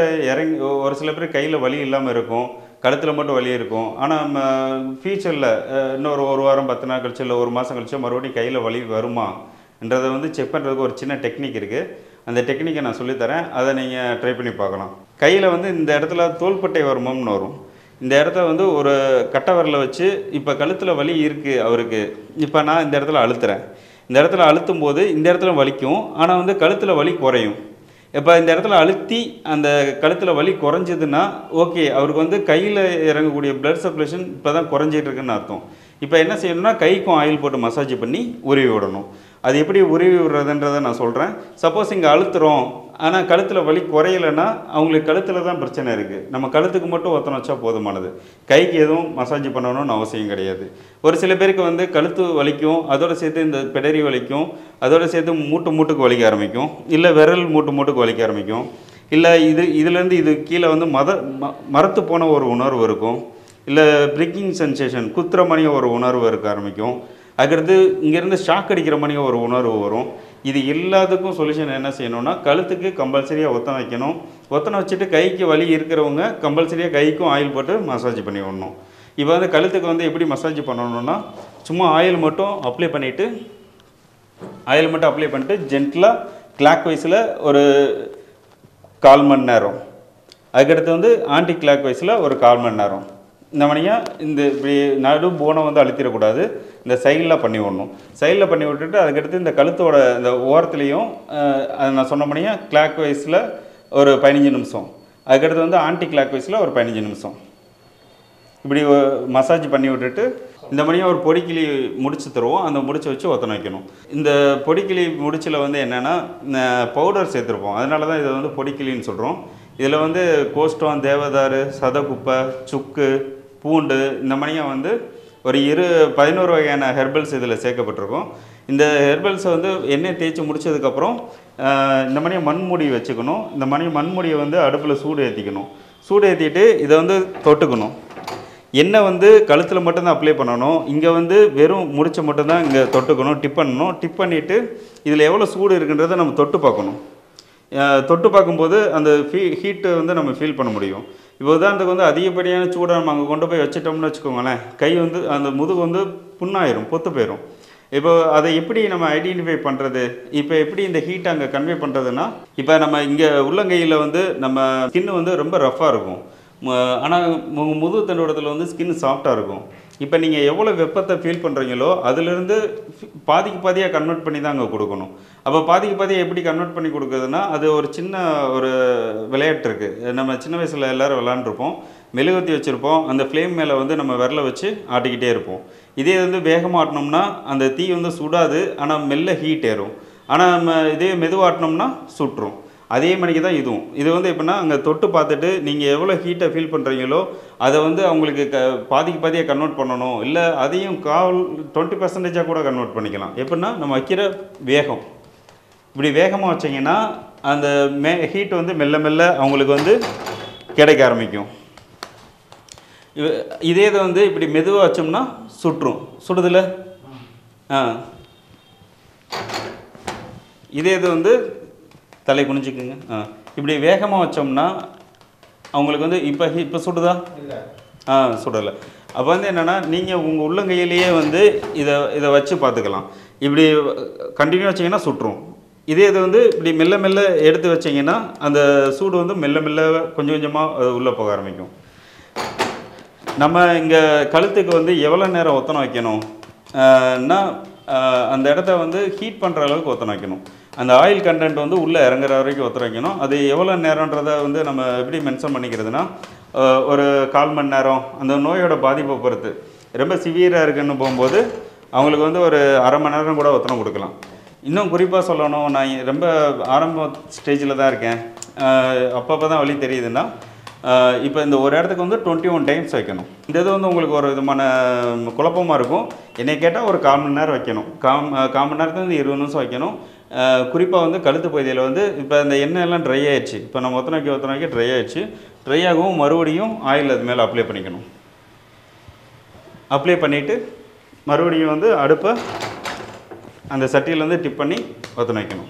ஒரு சில பேர் கையில் வலி இல்லாமல் இருக்கும், கழுத்தில் மட்டும் வலி இருக்கும். ஆனால் நம்ம ஃபியூச்சரில் இன்னொரு 1 வாரம் 10 நாள் கழிச்சு இல்லை 1 மாதம் கழிச்சோ மறுபடியும் கையில் வலி வருமான்றதை வந்து செக் பண்ணுறதுக்கு ஒரு சின்ன டெக்னிக் இருக்குது. அந்த டெக்னிக்கை நான் சொல்லித்தரேன், அதை நீங்கள் ட்ரை பண்ணி பார்க்கலாம். கையில் வந்து இந்த இடத்துல தோள்பட்டை வருமம்னு வரும். இந்த இடத்த வந்து ஒரு கட்டை விரலை வச்சு, இப்போ கழுத்தில் வலி இருக்குது அவருக்கு, இப்போ நான் இந்த இடத்துல அழுத்துறேன். இந்த இடத்துல அழுத்தும் போது இந்த இடத்துல வலிக்கும், ஆனால் வந்து கழுத்தில் வலி குறையும். இப்போ இந்த இடத்துல அழுத்தி அந்த கழுத்தில் வலி குறைஞ்சதுன்னா ஓகே, அவருக்கு வந்து கையில் இறங்கக்கூடிய பிளட் சர்க்குலேஷன் இப்போ தான் குறைஞ்சிட்டு இருக்குன்னு அர்த்தம். இப்போ என்ன செய்யணும்னா, கைக்கும் ஆயில் போட்டு மசாஜ் பண்ணி உருவி விடணும். அது எப்படி உருவி விடுறதுன்றதை நான் சொல்கிறேன். சப்போஸ் இங்கே அழுத்துறோம் ஆனால் கழுத்தில் வலி குறையலைன்னா அவங்களுக்கு கழுத்தில் தான் பிரச்சனை இருக்குது. நம்ம கழுத்துக்கு மட்டும் ஒத்தனை வச்சா போதுமானது, கைக்கு எதுவும் மசாஜ் பண்ணணும்னு அவசியம் கிடையாது. ஒரு சில பேருக்கு வந்து கழுத்து வலிக்கும், அதோடு சேர்த்து இந்த பிடரி வலிக்கும், அதோடு சேர்த்து மூட்டுக்கு வலிக்க ஆரம்பிக்கும், இல்லை விரல் மூட்டுக்கு வலிக்க ஆரம்பிக்கும், இல்லை இதுலேருந்து இது கீழே வந்து மரத்து போன ஒரு உணர்வு இருக்கும், இல்லை பிரிக்கிங் சென்சேஷன் குத்துற மணிய ஒரு உணர்வு இருக்க ஆரம்பிக்கும். அதுக்கடுத்து இங்கேருந்து ஷாக் அடிக்கிற மாதிரி ஒரு உணர்வு வரும். இது எல்லாத்துக்கும் சொல்யூஷன் என்ன செய்யணும்னா, கழுத்துக்கு கம்பல்சரியாக ஒத்தனை வைக்கணும். ஒத்தனை வச்சுட்டு கைக்கு வலி இருக்கிறவங்க கம்பல்சரியாக கைக்கும் ஆயில் போட்டு மசாஜ் பண்ணி விடணும். இப்போ வந்து கழுத்துக்கு வந்து எப்படி மசாஜ் பண்ணணும்னா, சும்மா ஆயில் மட்டும் அப்ளை பண்ணிவிட்டு ஜென்டலாக கிளாக் வைஸில் ஒரு 1/4 மணி நேரம், அதுக்கடுத்து வந்து ஆன்டி கிளாக் வைஸில் ஒரு 1/4 மணி நேரம். இந்த மணியாக இந்த இப்படி நடு போனை வந்து அழுத்திடக்கூடாது, இந்த சைடில் பண்ணி விடணும். சைடில் பண்ணி விட்டுட்டு அதுக்கடுத்து இந்த கழுத்தோட இந்த ஓரத்துலேயும் அது நான் சொன்ன மணியாக கிளாக் வைஸில் ஒரு 15 நிமிஷம், அதுக்கடுத்து வந்து ஆன்டி கிளாக் வைஸில் ஒரு 15 நிமிஷம் இப்படி மசாஜ் பண்ணி விட்டுட்டு இந்த மணியாக ஒரு பொடிக்கிளி முடிச்சு தருவோம். அந்த முடிச்சு வச்சு ஒத்தனை வைக்கணும். இந்த பொடிக்கிளி முடிச்சில் வந்து என்னென்னா பவுடர் சேர்த்துருப்போம், அதனால தான் இதை வந்து பொடிக்கிளின்னு சொல்கிறோம். இதில் வந்து கோஷ்டம், தேவதாரு, சதகுப்பை, சுக்கு, பூண்டு இந்த மணியாக வந்து ஒரு 11 வகையான ஹெர்பல்ஸ் இதில் சேர்க்கப்பட்டிருக்கும். இந்த ஹெர்பல்ஸை வந்து எண்ணெய் தேய்ச்சி முடித்ததுக்கப்புறம் இந்த மணியை மண்மூடி வச்சுக்கணும். இந்த மண்மூடியை வந்து அடுப்பில் சூடு ஏற்றிக்கணும். சூடு ஏற்றிட்டு இதை வந்து தொட்டுக்கணும். எண்ணெய் வந்து கழுத்தில் மட்டும்தான் அப்ளை பண்ணணும். இங்கே வந்து வெறும் முடிச்ச மட்டும்தான் இங்கே தொட்டுக்கணும், டிப் பண்ணணும். டிப் பண்ணிவிட்டு இதில் எவ்வளோ சூடு இருக்குன்றதை நம்ம தொட்டு பார்க்கணும். தொட்டு பார்க்கும்போது அந்த ஹீட்டை வந்து நம்ம ஃபீல் பண்ண முடியும். இப்போ உதாரணத்துக்கு வந்து அதிகப்படியான சூடை நம்ம அங்கே கொண்டு போய் வச்சுட்டோம்னு வச்சுக்கோங்களேன், கை வந்து அந்த முதுகு வந்து புண்ணாயிரும், பொத்து போயிடும். இப்போ அதை எப்படி நம்ம ஐடென்டிஃபை பண்ணுறது, இப்போ எப்படி இந்த ஹீட்டை அங்கே கன்வே பண்ணுறதுன்னா, இப்போ நம்ம இங்கே உள்ளங்கையில் வந்து நம்ம ஸ்கின்னு வந்து ரொம்ப ரஃப்பாக இருக்கும், ஆனால் முதுகு தண்டுவடத்தில் வந்து ஸ்கின் சாஃப்டாக இருக்கும். இப்போ நீங்கள் எவ்வளோ வெப்பத்தை ஃபீல் பண்ணுறீங்களோ அதிலிருந்து பாதியாக கன்வெர்ட் பண்ணி தான் அங்கே கொடுக்கணும். அப்போ பாதியாக எப்படி கன்வெர்ட் பண்ணி கொடுக்குறதுன்னா, அது ஒரு சின்ன ஒரு விளையாட்டு இருக்குது. நம்ம சின்ன வயசில் எல்லோரும் விளாண்டுருப்போம். மெழுகுவர்த்தி வச்சுருப்போம், அந்த ஃப்ளேம் மேலே வந்து நம்ம விரலை வச்சு ஆட்டிக்கிட்டே இருப்போம். இதே வந்து வேகமாக ஆட்டினோம்னா அந்த தீ வந்து சுடாது, ஆனால் மெல்ல ஹீட் ஏறும். ஆனால் நம்ம இதே மெதுவாட்டினோம்னா சுட்டுரும். அதே மாதிரிக்கு தான் இதுவும். இது வந்து எப்படின்னா, அங்கே தொட்டு பார்த்துட்டு நீங்கள் எவ்வளோ ஹீட்டை ஃபீல் பண்ணுறீங்களோ அதை வந்து அவங்களுக்கு பாதியாக கன்வெர்ட் பண்ணணும். இல்லை அதையும் 20% கூட கன்வெர்ட் பண்ணிக்கலாம். எப்படின்னா, நம்ம வைக்கிற வேகம் இப்படி வேகமாக வச்சிங்கன்னா அந்த ஹீட் வந்து மெல்ல மெல்ல அவங்களுக்கு வந்து கிடைக்க ஆரம்பிக்கும். இதே இதை வந்து இப்படி மெதுவாக வச்சோம்னா சுட்டுரும். சுடுதில்ல? இதே இது வந்து தலை குனிஞ்சிக்குங்க. இப்படி வேகமாக வச்சோம்னா அவங்களுக்கு வந்து இப்போ சுடுதா? சுடலை. அப்போ வந்து என்னென்னா, நீங்கள் உங்கள் உள்ளங்கையிலேயே வந்து இதை வச்சு பார்த்துக்கலாம். இப்படி கண்டினியூ வச்சிங்கன்னா சுட்டுரும். இதே இது வந்து இப்படி மெல்ல மெல்ல எடுத்து வச்சிங்கன்னா அந்த சூடு வந்து மெல்ல மெல்ல கொஞ்சம் கொஞ்சமாக உள்ளே போக ஆரம்பிக்கும். நம்ம இங்கே கழுத்துக்கு வந்து எவ்வளோ நேரம் ஒத்தனை வைக்கணும்னா, அந்த இடத்த வந்து ஹீட் பண்ணுற அளவுக்கு ஒத்தனை வைக்கணும். அந்த ஆயில் கண்டென்ட் வந்து உள்ளே இறங்குற வரைக்கும் ஒத்தனை வைக்கணும். அது எவ்வளோ நேரன்றதை வந்து நம்ம எப்படி மென்ஷன் பண்ணிக்கிறதுனா, ஒரு 1/4 மணி நேரம், அந்த நோயோட பாதிப்பை பொறுத்து. ரொம்ப சிவியராக இருக்குன்னு போகும்போது அவங்களுக்கு வந்து ஒரு 1/2 மணி நேரம் கூட ஒத்தனை கொடுக்கலாம். இன்னும் குறிப்பாக சொல்லணும், நான் ரொம்ப ஆரம்ப ஸ்டேஜில் தான் இருக்கேன், அப்பப்போ தான் வலி தெரியுதுன்னா, இப்போ இந்த ஒரு இடத்துக்கு வந்து 21 டைம்ஸ் வைக்கணும். இந்த இது வந்து உங்களுக்கு ஒரு விதமான குழப்பமாக இருக்கும். என்னை கேட்டால் ஒரு 1/4 மணி நேரம் வைக்கணும். 1/4 மணி நேரத்துலேருந்து 20 நிமிஷம் வைக்கணும். குறிப்பாக வந்து கழுத்து பகுதியில் வந்து இப்போ இந்த எண்ணெய் எல்லாம் ட்ரை ஆகிடுச்சு. இப்போ நம்ம ஒத்தனை வைக்க ட்ரை ஆகிடுச்சு. ட்ரை ஆகவும் மறுபடியும் ஆயில் அது மேலே அப்ளை பண்ணிக்கணும். அப்ளை பண்ணிவிட்டு மறுபடியும் வந்து அடுப்பை அந்த சட்டியிலேருந்து டிப் பண்ணி ஒத்தனை வைக்கணும்.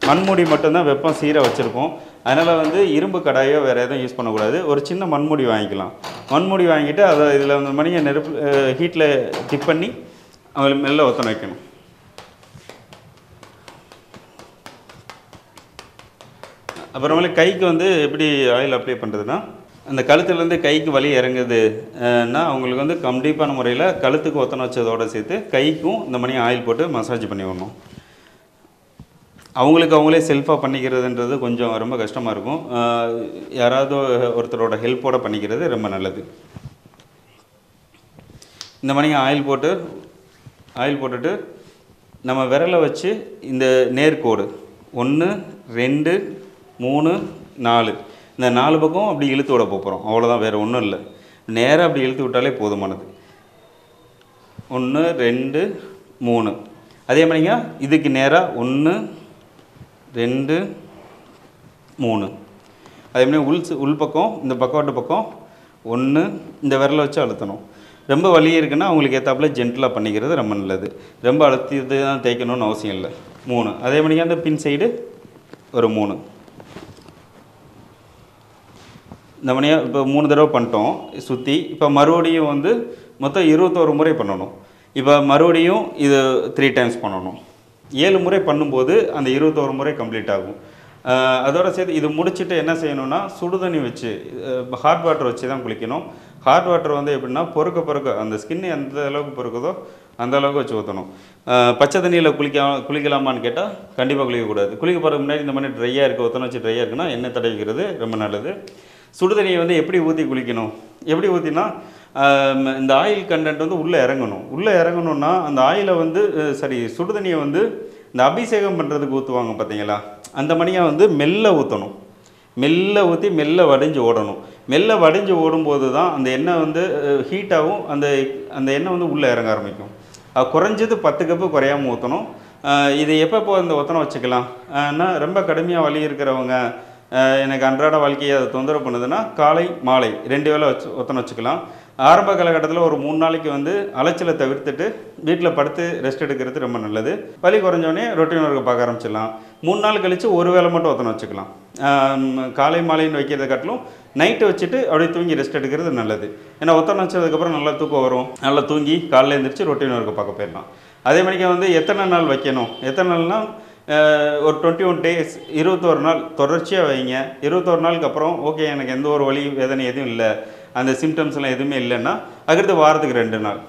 மண்மூடி மட்டும்தான் வெப்பம் சீராக வச்சுருக்கோம். அதனால் வந்து இரும்பு கடாயோ வேறு எதுவும் யூஸ் பண்ணக்கூடாது. ஒரு சின்ன மண்மூடி வாங்கிக்கலாம். மண்மூடி வாங்கிட்டு அதை இதில் அந்த மணியை நெருப்பு ஹீட்டில் டிப் பண்ணி அவங்களுக்கு மெல்ல ஒத்தனை வைக்கணும். அப்புறமேலே கைக்கு வந்து எப்படி ஆயில் அப்ளை பண்ணுறதுன்னா, அந்த கழுத்துலேருந்து கைக்கு வலி இறங்குதுன்னா அவங்களுக்கு வந்து கண்டிப்பான முறையில் கழுத்துக்கு ஒத்தனை வச்சதோடு சேர்த்து கைக்கும் இந்த மணி ஆயில் போட்டு மசாஜ் பண்ணி விடணும். அவங்களே செல்ஃபாக பண்ணிக்கிறதுன்றது கொஞ்சம் ரொம்ப கஷ்டமாக இருக்கும். யாராவது ஒருத்தரோட ஹெல்ப்போடு பண்ணிக்கிறது ரொம்ப நல்லது. இந்த மணி ஆயில் போட்டுட்டு நம்ம விரலை வச்சு இந்த நேர்கோடு 1 2 3 4 இந்த 4 பக்கம் அப்படி இழுத்து விட போகிறோம். அவ்வளோதான், வேறு ஒன்றும் இல்லை. நேராக அப்படி இழுத்து விட்டாலே போதுமானது. 1 2 3 அதே மாதிரிங்க இதுக்கு நேராக 1 2 3 அதே மாதிரி உள்பக்கம் இந்த பக்கவாட்டு பக்கம் 1 இந்த விரலை வச்சு அழுத்தணும். ரொம்ப வலி இருக்குன்னா அவங்களுக்கு ஏற்றாப்புல ஜென்டலாக பண்ணிக்கிறது ரொம்ப நல்லது. ரொம்ப அழுத்திட்டு தான் தேய்க்கணும்னு அவசியம் இல்லை. 3 அதே மாதிரிங்க அந்த பின் சைடு ஒரு 3 இந்த மணியாக இப்போ 3 தடவை பண்ணிட்டோம் சுற்றி. இப்போ மறுபடியும் வந்து மொத்தம் 21 முறை பண்ணணும். இப்போ மறுபடியும் இது 3 டைம்ஸ் பண்ணணும். 7 முறை பண்ணும்போது அந்த 21 முறை கம்ப்ளீட் ஆகும். அதோட சேர்த்து இது முடிச்சுட்டு என்ன செய்யணும்னா சுடுதண்ணி வச்சு ஹாட் வாட்டர் வச்சு தான் குளிக்கணும். ஹாட் வாட்டர் வந்து எப்படின்னா பொறுக்க அந்த ஸ்கின் எந்த அளவுக்கு பொறுக்குதோ அந்த அளவுக்கு வச்சு ஊற்றணும். பச்சை தண்ணியில் குளிக்கலாமான்னு கேட்டால் கண்டிப்பாக குளிக்கக்கூடாது. குளிக்க போகிறதுக்கு முன்னாடி இந்த மாதிரி ட்ரையாக இருக்குது, ஒத்தனை வச்சு ட்ரையாக இருக்குன்னா எண்ணெய் தடவிக்கிறது ரொம்ப நல்லது. சுடுதண்ணியை வந்து எப்படி ஊற்றி குளிக்கணும், எப்படி ஊற்றினா இந்த ஆயில் கண்டென்ட் வந்து உள்ளே இறங்கணும்னா அந்த ஆயிலை வந்து சுடுதண்ணியை வந்து இந்த அபிஷேகம் பண்ணுறதுக்கு ஊற்றுவாங்க பார்த்தீங்களா, அந்த மணியாக வந்து மெல்ல ஊற்றணும். மெல்ல ஊற்றி மெல்ல வடிஞ்சு ஓடணும். மெல்ல வடிஞ்சு ஓடும்போது தான் அந்த எண்ணெய் வந்து ஹீட்டாகவும் அந்த எண்ணெய் வந்து உள்ளே இறங்க ஆரம்பிக்கும். குறைஞ்சது 10 கப்பு குறையாமல் ஊற்றணும். இது எப்போ இந்த ஒத்தனை வச்சுக்கலாம் ரொம்ப கடுமையாக வலி இருக்கிறவங்க, எனக்கு அன்றாட வாழ்க்கையை அதை தொந்தரவு பண்ணுதுன்னா காலை மாலை 2 வேளை ஒத்தனை வச்சுக்கலாம். ஆரம்ப காலகட்டத்தில் ஒரு 3 நாளைக்கு வந்து அலைச்சலை தவிர்த்துட்டு வீட்டில் படுத்து ரெஸ்ட் எடுக்கிறது ரொம்ப நல்லது. வலி குறைஞ்சோடனே ரொட்டீன் ஒர்க்கை பார்க்க ஆரம்பிச்சிடலாம். 3 நாள் கழித்து ஒரு வேளை மட்டும் ஒத்தனை வச்சுக்கலாம். காலை மாலைன்னு வைக்கிறத காட்டிலும் நைட்டு வச்சுட்டு அப்படியே தூங்கி ரெஸ்ட் எடுக்கிறது நல்லது. ஏன்னா ஒத்தனை வச்சதுக்கப்புறம் நல்லா தூக்கம் வரும். நல்லா தூங்கி காலையில் எழுந்திரிச்சு ரொட்டீன் ஒர்க்கை பார்க்க போயிடலாம். அதே மாதிரிக்கு வந்து எத்தனை நாள் வைக்கணும், எத்தனை நாள்னால் ஒரு 21 டேஸ் 21 நாள் தொடர்ச்சியாக வைங்க. 21 நாளுக்கு அப்புறம் ஓகே எனக்கு எந்த ஒரு வலி வேதனை எதுவும் இல்லை, அந்த சிம்டம்ஸ்லாம் எதுவுமே இல்லைன்னா அதுக்கடுத்து வாரத்துக்கு 2 நாள்.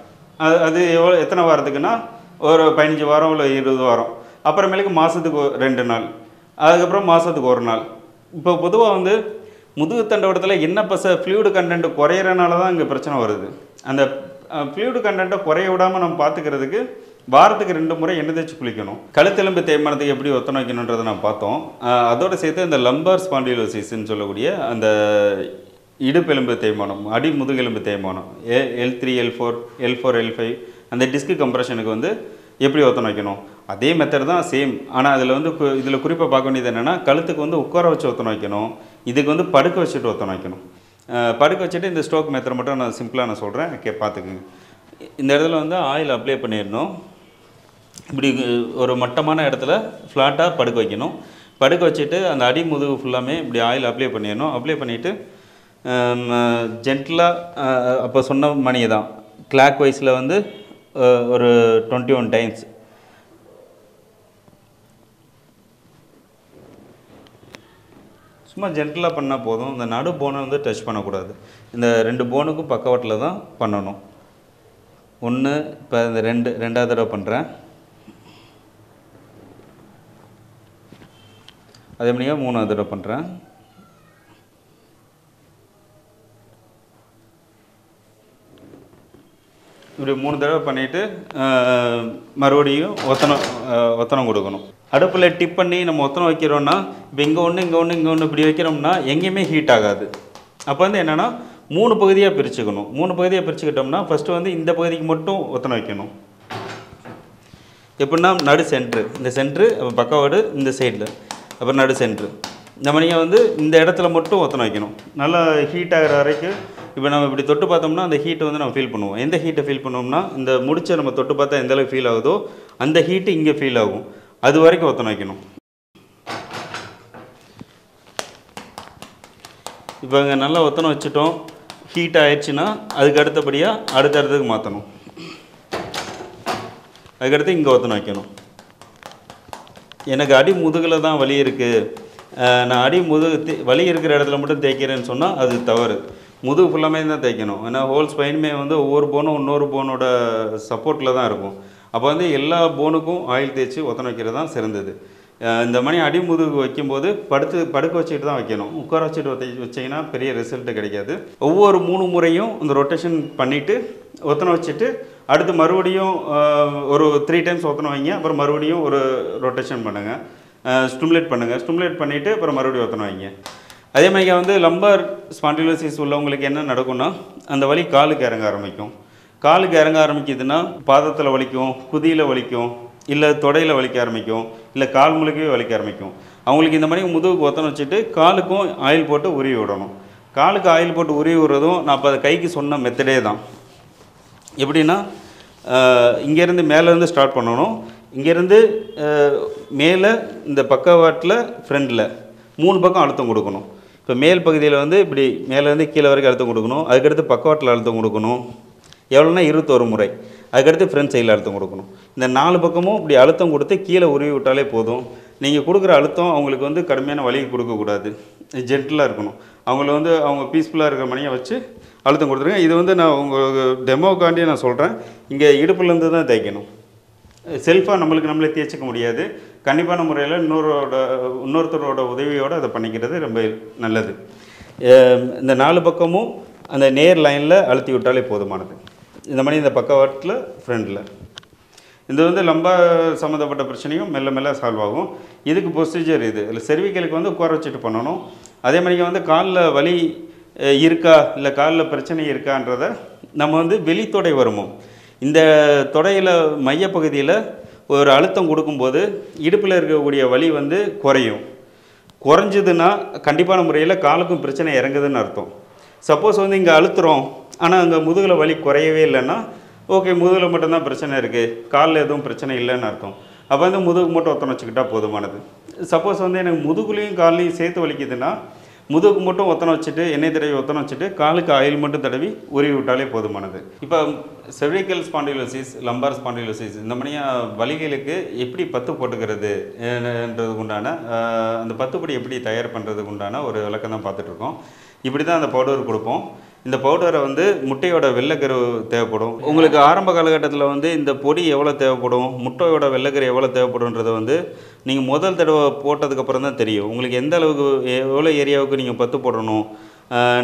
அது எத்தனை வாரத்துக்குன்னா ஒரு 15 வாரம் இல்லை 20 வாரம். அப்புறமேலுக்கு மாதத்துக்கு 2 நாள், அதுக்கப்புறம் மாதத்துக்கு 1 நாள். இப்போ பொதுவாக வந்து முதுகு தண்டவடத்தில் எண்ணெய் பசை ஃப்ளூயிடு கண்டென்ட் குறையிறனால தான் இங்கே பிரச்சனை வருது. அந்த ஃப்ளூயிடு கண்டென்ட்டை குறைய விடாமல் நம்ம பார்த்துக்கிறதுக்கு வாரத்துக்கு 2 முறை எண்ணெய் தேய்ச்சி குளிக்கணும். கழுத்தெலும்பு தேய்மானத்துக்கு எப்படி ஒத்தனை வைக்கணுன்றதை நான் பார்த்தோம். அதோடு சேர்த்து இந்த லம்பர் ஸ்பாண்டிலோசிஸ்ன்னு சொல்லக்கூடிய அந்த இடுப்பெலும்பு தேய்மானம், அடி முதுகெலும்பு தேய்மானம், L3 L4 L4 L5 அந்த டிஸ்க் கம்ப்ரெஷனுக்கு வந்து எப்படி ஒத்தனை வைக்கணும் அதே மெத்தட் தான் சேம். ஆனால் அதில் வந்து இதில் குறிப்பாக பார்க்க வேண்டியது என்னென்னா கழுத்துக்கு வந்து உட்கார வச்சு ஒத்தனை வைக்கணும். இதுக்கு வந்து படுக்க வச்சுட்டு ஒத்தனை வைக்கணும். படுக்க வச்சுட்டு இந்த ஸ்ட்ரோக் மெத்தட் மட்டும் நான் சிம்பிளாக நான் சொல்கிறேன், பார்த்துக்குங்க. இந்த இடத்துல வந்து ஆயில் அப்ளை பண்ணிடணும். இப்படி ஒரு மட்டமான இடத்துல ஃப்ளாட்டாக படுக்க வைக்கணும். படுக்க வச்சுட்டு அந்த அடி முதுகு ஃபுல்லாமே இப்படி ஆயில் அப்ளை பண்ணிடணும். அப்ளை பண்ணிவிட்டு ஜென்டலாக அப்போ சொன்ன மணியை தான் கிளாக் வைஸில் வந்து ஒரு 21 டைம்ஸ் சும்மா ஜென்டலாக பண்ணால் போதும். இந்த நடு போனை வந்து டச் பண்ணக்கூடாது. இந்த 2 போனுக்கும் பக்கவாட்டில் தான் பண்ணணும். 1 இப்போ இந்த 2வது தடவை பண்ணுறேன். அதே மாதிரியே 3வது தடவை பண்ணுறேன். இப்படி 3 தடவை பண்ணிவிட்டு மறுபடியும் ஒத்தனம் கொடுக்கணும். அடுப்பில் டிப் பண்ணி நம்ம ஒத்தனை வைக்கிறோன்னா இப்போ இங்கே ஒன்று இப்படி வைக்கிறோம்னா எங்கேயுமே ஹீட் ஆகாது. அப்போ வந்து என்னென்னா 3 பகுதியாக பிரிச்சுக்கணும். 3 பகுதியாக பிரிச்சுக்கிட்டோம்னா ஃபஸ்ட்டு வந்து இந்த பகுதிக்கு மட்டும் ஒத்தனை வைக்கணும். எப்படின்னா நடு சென்ட்ரு, இந்த சென்ட்ரு அப்போ பக்கவாடு இந்த சைடில், அப்புறம் நடு சென்ட்ரு. இந்த மணியை வந்து இந்த இடத்துல மட்டும் ஒத்தனை வைக்கணும். நல்லா ஹீட் ஆகிற வரைக்கும் இப்போ நம்ம இப்படி தொட்டு பார்த்தோம்னா அந்த ஹீட்டை வந்து நம்ம ஃபீல் பண்ணுவோம். எந்த ஹீட்டை ஃபீல் பண்ணுவோம்னா இந்த முடிச்சை நம்ம தொட்டு பார்த்தா எந்த அளவுக்கு ஃபீல் ஆகுதோ அந்த ஹீட்டு இங்கே ஃபீல் ஆகும். அது வரைக்கும் ஒத்தனை வைக்கணும். இப்போ இங்கே நல்லா ஒத்தனை வச்சுட்டோம். ஹீட் ஆயிடுச்சுன்னா அதுக்கு அடுத்தபடியாக அடுத்தடுத்துக்கு மாற்றணும். அதுக்கடுத்து இங்கே ஒத்தனை வைக்கணும். எனக்கு அடி முதுகில் தான் வலி இருக்குது, நான் அடி முதுகு வலி இருக்கிற இடத்துல மட்டும் தேய்க்கிறேன்னு சொன்னால் அது தவறு. முதுகு ஃபுல்லாமே தான் தேய்க்கணும். ஏன்னா ஹோல் ஸ்பைனுமே வந்து ஒவ்வொரு போனும் இன்னொரு போனோட சப்போர்ட்டில் தான் இருக்கும். அப்போ வந்து எல்லா போனுக்கும் ஆயில் தேய்ச்சி ஒத்தனை வைக்கிறது தான் சிறந்தது. இந்த மணி அடி முதுகு வைக்கும்போது படுக்க வச்சுக்கிட்டு தான் வைக்கணும். உட்கார வச்சுட்டு வச்சிங்கன்னா பெரிய ரிசல்ட்டு கிடைக்காது. ஒவ்வொரு 3 முறையும் இந்த ரொட்டேஷன் பண்ணிவிட்டு ஒத்தனை வச்சுட்டு அடுத்து மறுபடியும் ஒரு 3 டைம்ஸ் ஒத்தனை வைங்க. அப்புறம் மறுபடியும் ஒரு ரொட்டேஷன் பண்ணுங்கள், ஸ்டிமுலேட் பண்ணிவிட்டு அப்புறம் மறுபடியும் ஒத்தனை வைங்க. அதே மாதிரி வந்து லம்பர் ஸ்பாண்டிலோசிஸ் உள்ளவங்களுக்கு என்ன நடக்கும்னா அந்த வலி காலுக்கு இறங்க ஆரம்பிக்கும். காலுக்கு இறங்க ஆரம்பிக்குதுன்னா பாதத்தில் வலிக்கும், குதியில் வலிக்கும், இல்லை தொடையில் வலிக்க ஆரம்பிக்கும், இல்லை கால் முழுக்கவே வலிக்க ஆரம்பிக்கும். அவங்களுக்கு இந்த மாதிரி முதுகுக்கு ஒத்தனை வச்சுட்டு காலுக்கும் ஆயில் போட்டு உருவி விடணும். காலுக்கு ஆயில் போட்டு உருவி விடுறதும் நான் இப்போ கைக்கு சொன்ன மெத்தடே தான். எப்படின்னா இங்கேருந்து மேலேருந்து ஸ்டார்ட் பண்ணணும். இங்கேருந்து மேலே இந்த பக்கவாட்டில் ஃப்ரண்டில் 3 பக்கம் அழுத்தம் கொடுக்கணும். இப்போ மேல் பகுதியில் வந்து இப்படி மேலேருந்து கீழே வரைக்கும் அழுத்தம் கொடுக்கணும். அதுக்கடுத்து பக்கவாட்டில் அழுத்தம் கொடுக்கணும். எவ்வளோனா 21 முறை. அதுக்கடுத்து ஃப்ரண்ட் சைடில் அழுத்தம் கொடுக்கணும். இந்த 4 பக்கமும் இப்படி அழுத்தம் கொடுத்து கீழே உருவி விட்டாலே போதும். நீங்கள் கொடுக்குற அழுத்தம் அவங்களுக்கு வந்து கடுமையான வலி கொடுக்கக்கூடாது, ஜென்டிலாக இருக்கணும். அவங்கள வந்து அவங்க பீஸ்ஃபுல்லாக இருக்கிற மணியை வச்சு அழுத்தம் கொடுத்துருங்க. இது வந்து நான் உங்களுக்கு டெமோக்காண்டி நான் சொல்கிறேன். இங்கே இடுப்புலேருந்து தான் தைக்கணும். செல்ஃபாக நம்மளே தேய்ச்சிக்க முடியாது. கண்டிப்பான முறையில் இன்னொருத்தரோட உதவியோடு அதை பண்ணிக்கிறது ரொம்ப நல்லது. இந்த 4 பக்கமும் அந்த நேர் லைனில் அழுத்தி விட்டாலே போதுமானது. இந்த மாதிரி இந்த பக்கவாட்டில் ஃப்ரண்டில் இது வந்து லம்பா சம்மந்தப்பட்ட பிரச்சனையும் மெல்ல மெல்ல சால்வ் ஆகும். இதுக்கு ப்ரொசீஜர் இது. இல்லை செர்விக்கலுக்கு வந்து உட்கார வச்சுட்டு பண்ணணும். அதே மாதிரிங்க வந்து காலில் வலி இருக்கா இல்லை காலில் பிரச்சனை இருக்கான்றதை நம்ம வந்து வெளித்தொடை வருமோ இந்த தொடையில் மையப்பகுதியில் ஒரு அழுத்தம் கொடுக்கும்போது இடுப்பில் இருக்கக்கூடிய வலி வந்து குறைஞ்சதுன்னா கண்டிப்பான முறையில் காலுக்கும் பிரச்சனை இறங்குதுன்னு அர்த்தம். சப்போஸ் வந்து இங்கே அழுத்துறோம் ஆனால் அங்கே முதுகில் வலி குறையவே இல்லைன்னா ஓகே, முதுகில் மட்டும்தான் பிரச்சனை இருக்குது, காலில் எதுவும் பிரச்சனை இல்லைன்னு அர்த்தம். அப்போ வந்து முதுகு மட்டும் ஒத்தனை வச்சுக்கிட்டால் போதுமானது. சப்போஸ் வந்து எனக்கு முதுகுலையும் காலையும் சேர்த்து வலிக்குதுன்னா முதுகு மட்டும் ஒத்தனை வச்சுட்டு எண்ணெய் தடவி ஒத்தனை வச்சுட்டு காலுக்கு ஆயில் மட்டும் தடவி உருவி விட்டாலே போதுமானது. இப்போ செர்விக்கல் ஸ்பாண்டிலோசிஸ், லம்பார் ஸ்பாண்டிலோசிஸ் இந்த மாதிரியாக வலிகளுக்கு எப்படி பத்து போட்டுக்கிறது என்றதுக்கு உண்டான அந்த பத்துப்படி எப்படி தயார் பண்ணுறதுக்கு உண்டான ஒரு விளக்கம் தான் பார்த்துட்ருக்கோம். இப்படி தான் அந்த பவுடர் கொடுப்போம். இந்த பவுடரை வந்து முட்டையோட வெள்ளைக்கரு தேவைப்படும். உங்களுக்கு ஆரம்ப காலகட்டத்தில் வந்து இந்த பொடி எவ்வளோ தேவைப்படும், முட்டையோட வெள்ளைக்கரு எவ்வளோ தேவைப்படும்ன்றதை வந்து நீங்கள் முதல் தடவை போட்டதுக்கப்புறம் தான் தெரியும். உங்களுக்கு எந்த அளவுக்கு எவ்வளோ ஏரியாவுக்கு நீங்கள் பத்து போடணும்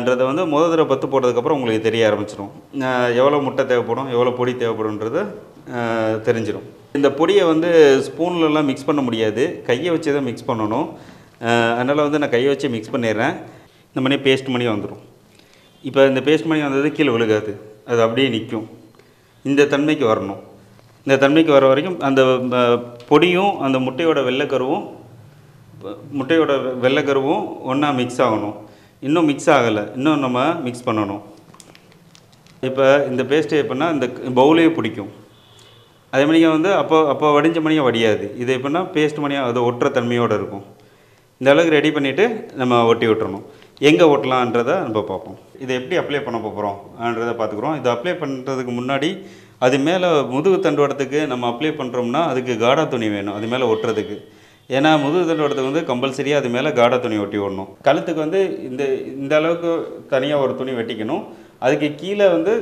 ன்றதை வந்து முதல் தடவை பத்து போட்டதுக்கப்புறம் உங்களுக்கு தெரிய ஆரம்பிச்சிடும். எவ்வளோ முட்டை தேவைப்படும், எவ்வளோ பொடி தேவைப்படும்ன்றது தெரிஞ்சிடும். இந்த பொடியை வந்து ஸ்பூன்லலாம் மிக்ஸ் பண்ண முடியாது, கையை வச்சு தான் மிக்ஸ் பண்ணணும். அதனால் வந்து நான் கையை வச்சு மிக்ஸ் பண்ணிடுறேன். இந்த மாதிரி பேஸ்ட் பண்ணி வந்துடும். இப்போ இந்த பேஸ்ட் பண்ணி வந்தது கீழே விழுகாது, அது அப்படியே நிற்கும். இந்த தன்மைக்கு வரணும். இந்த தன்மைக்கு வர வரைக்கும் அந்த பொடியும் அந்த முட்டையோட வெள்ளைக்கருவும் ஒன்றா மிக்ஸ் ஆகணும். இன்னும் மிக்ஸ் ஆகலை, இன்னும் நம்ம மிக்ஸ் பண்ணணும். இப்போ இந்த பேஸ்ட்டு எப்படின்னா இந்த பவுலையே பிடிக்கும். அதே மாதிரிங்க வந்து அப்போ வடிஞ்ச மணியாக வடியாது. இது எப்படின்னா பேஸ்ட் மணியாக அது ஒட்டுற தன்மையோடு இருக்கும். இந்த அளவுக்கு ரெடி பண்ணிவிட்டு நம்ம ஒட்டி விட்டுறணும். எங்கே ஓட்டலான்றதை நம்ம பார்ப்போம். இதை எப்படி அப்ளை பண்ண போகிறோம்ன்றதை பார்த்துக்குறோம். இதை அப்ளை பண்ணுறதுக்கு முன்னாடி அது மேலே முதுகு தண்டுவடத்துக்கு நம்ம அப்ளை பண்ணுறோம்னா அதுக்கு காடா துணி வேணும் அது மேலே ஒட்டுறதுக்கு. ஏன்னா முதுகு தண்டுவடத்துக்கு வந்து கம்பல்சரியாக அது மேலே காடா துணி ஒட்டி விடணும். கழுத்துக்கு வந்து இந்த அளவுக்கு தனியாக ஒரு துணி வெட்டிக்கணும். அதுக்கு கீழே வந்து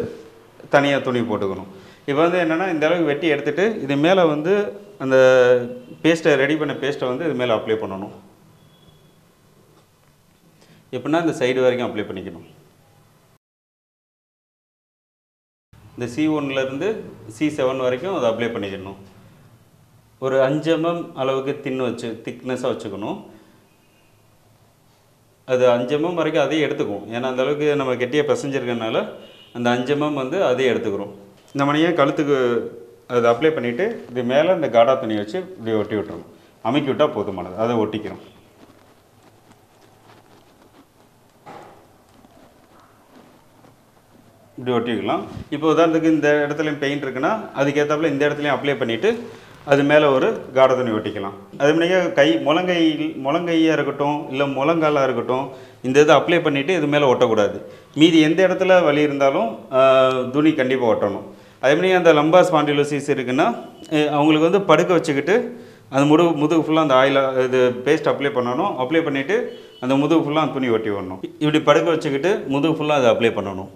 தனியாக துணி போட்டுக்கணும். இப்போ வந்து என்னென்னா இந்த அளவுக்கு வெட்டி எடுத்துகிட்டு இது மேலே வந்து அந்த பேஸ்ட்டை ரெடி பண்ண பேஸ்ட்டை வந்து இது மேலே அப்ளை பண்ணணும். எப்படின்னா இந்த சைடு வரைக்கும் அப்ளை பண்ணிக்கணும். இந்த C1லேருந்து C7 வரைக்கும் அதை அப்ளை பண்ணிக்கணும். ஒரு 5 mm அளவுக்கு திக்னஸாக வச்சுக்கணும். அது 5 mm வரைக்கும் அதையும் எடுத்துக்கும். ஏன்னா அந்த அளவுக்கு நம்ம கெட்டியாக பிசைஞ்சிருக்கனால அந்த 5 mm வந்து அதையும் எடுத்துக்கிறோம். இந்த மணியை கழுத்துக்கு அதை அப்ளை பண்ணிவிட்டு இது மேலே இந்த காடா துணியை வச்சு இப்படி ஒட்டி விட்டுறணும். அமைக்கி விட்டால் போதுமானது. அதை ஒட்டிக்கிறோம். இப்படி ஒட்டிக்கலாம். இப்போ உதாரணத்துக்கு இந்த இடத்துலையும் பெயிண்ட் இருக்குன்னா அதுக்கேற்றாப்புல இந்த இடத்துலையும் அப்ளை பண்ணிவிட்டு அது மேலே ஒரு காடா துணி ஒட்டிக்கலாம். அது மாதிரியே முழங்கையாக இருக்கட்டும் இல்லை முழங்காலாக இருக்கட்டும் இந்த இதை அப்ளை பண்ணிவிட்டு இது மேலே ஒட்டக்கூடாது. மீதி எந்த இடத்துல வலி இருந்தாலும் துணி கண்டிப்பாக ஒட்டணும். அதே மாதிரி அந்த லம்பார் ஸ்பாண்டிலோசிஸ் இருக்குன்னா அவங்களுக்கு வந்து படுக்க வச்சுக்கிட்டு அந்த முதுகு ஃபுல்லாக அந்த இது பேஸ்ட் அப்ளை பண்ணணும். அப்ளை பண்ணிவிட்டு அந்த முதுகு ஃபுல்லாக துணி ஒட்டி விடணும். இப்படி படுக்க வச்சுக்கிட்டு முதுகு ஃபுல்லாக அதை அப்ளை பண்ணணும்.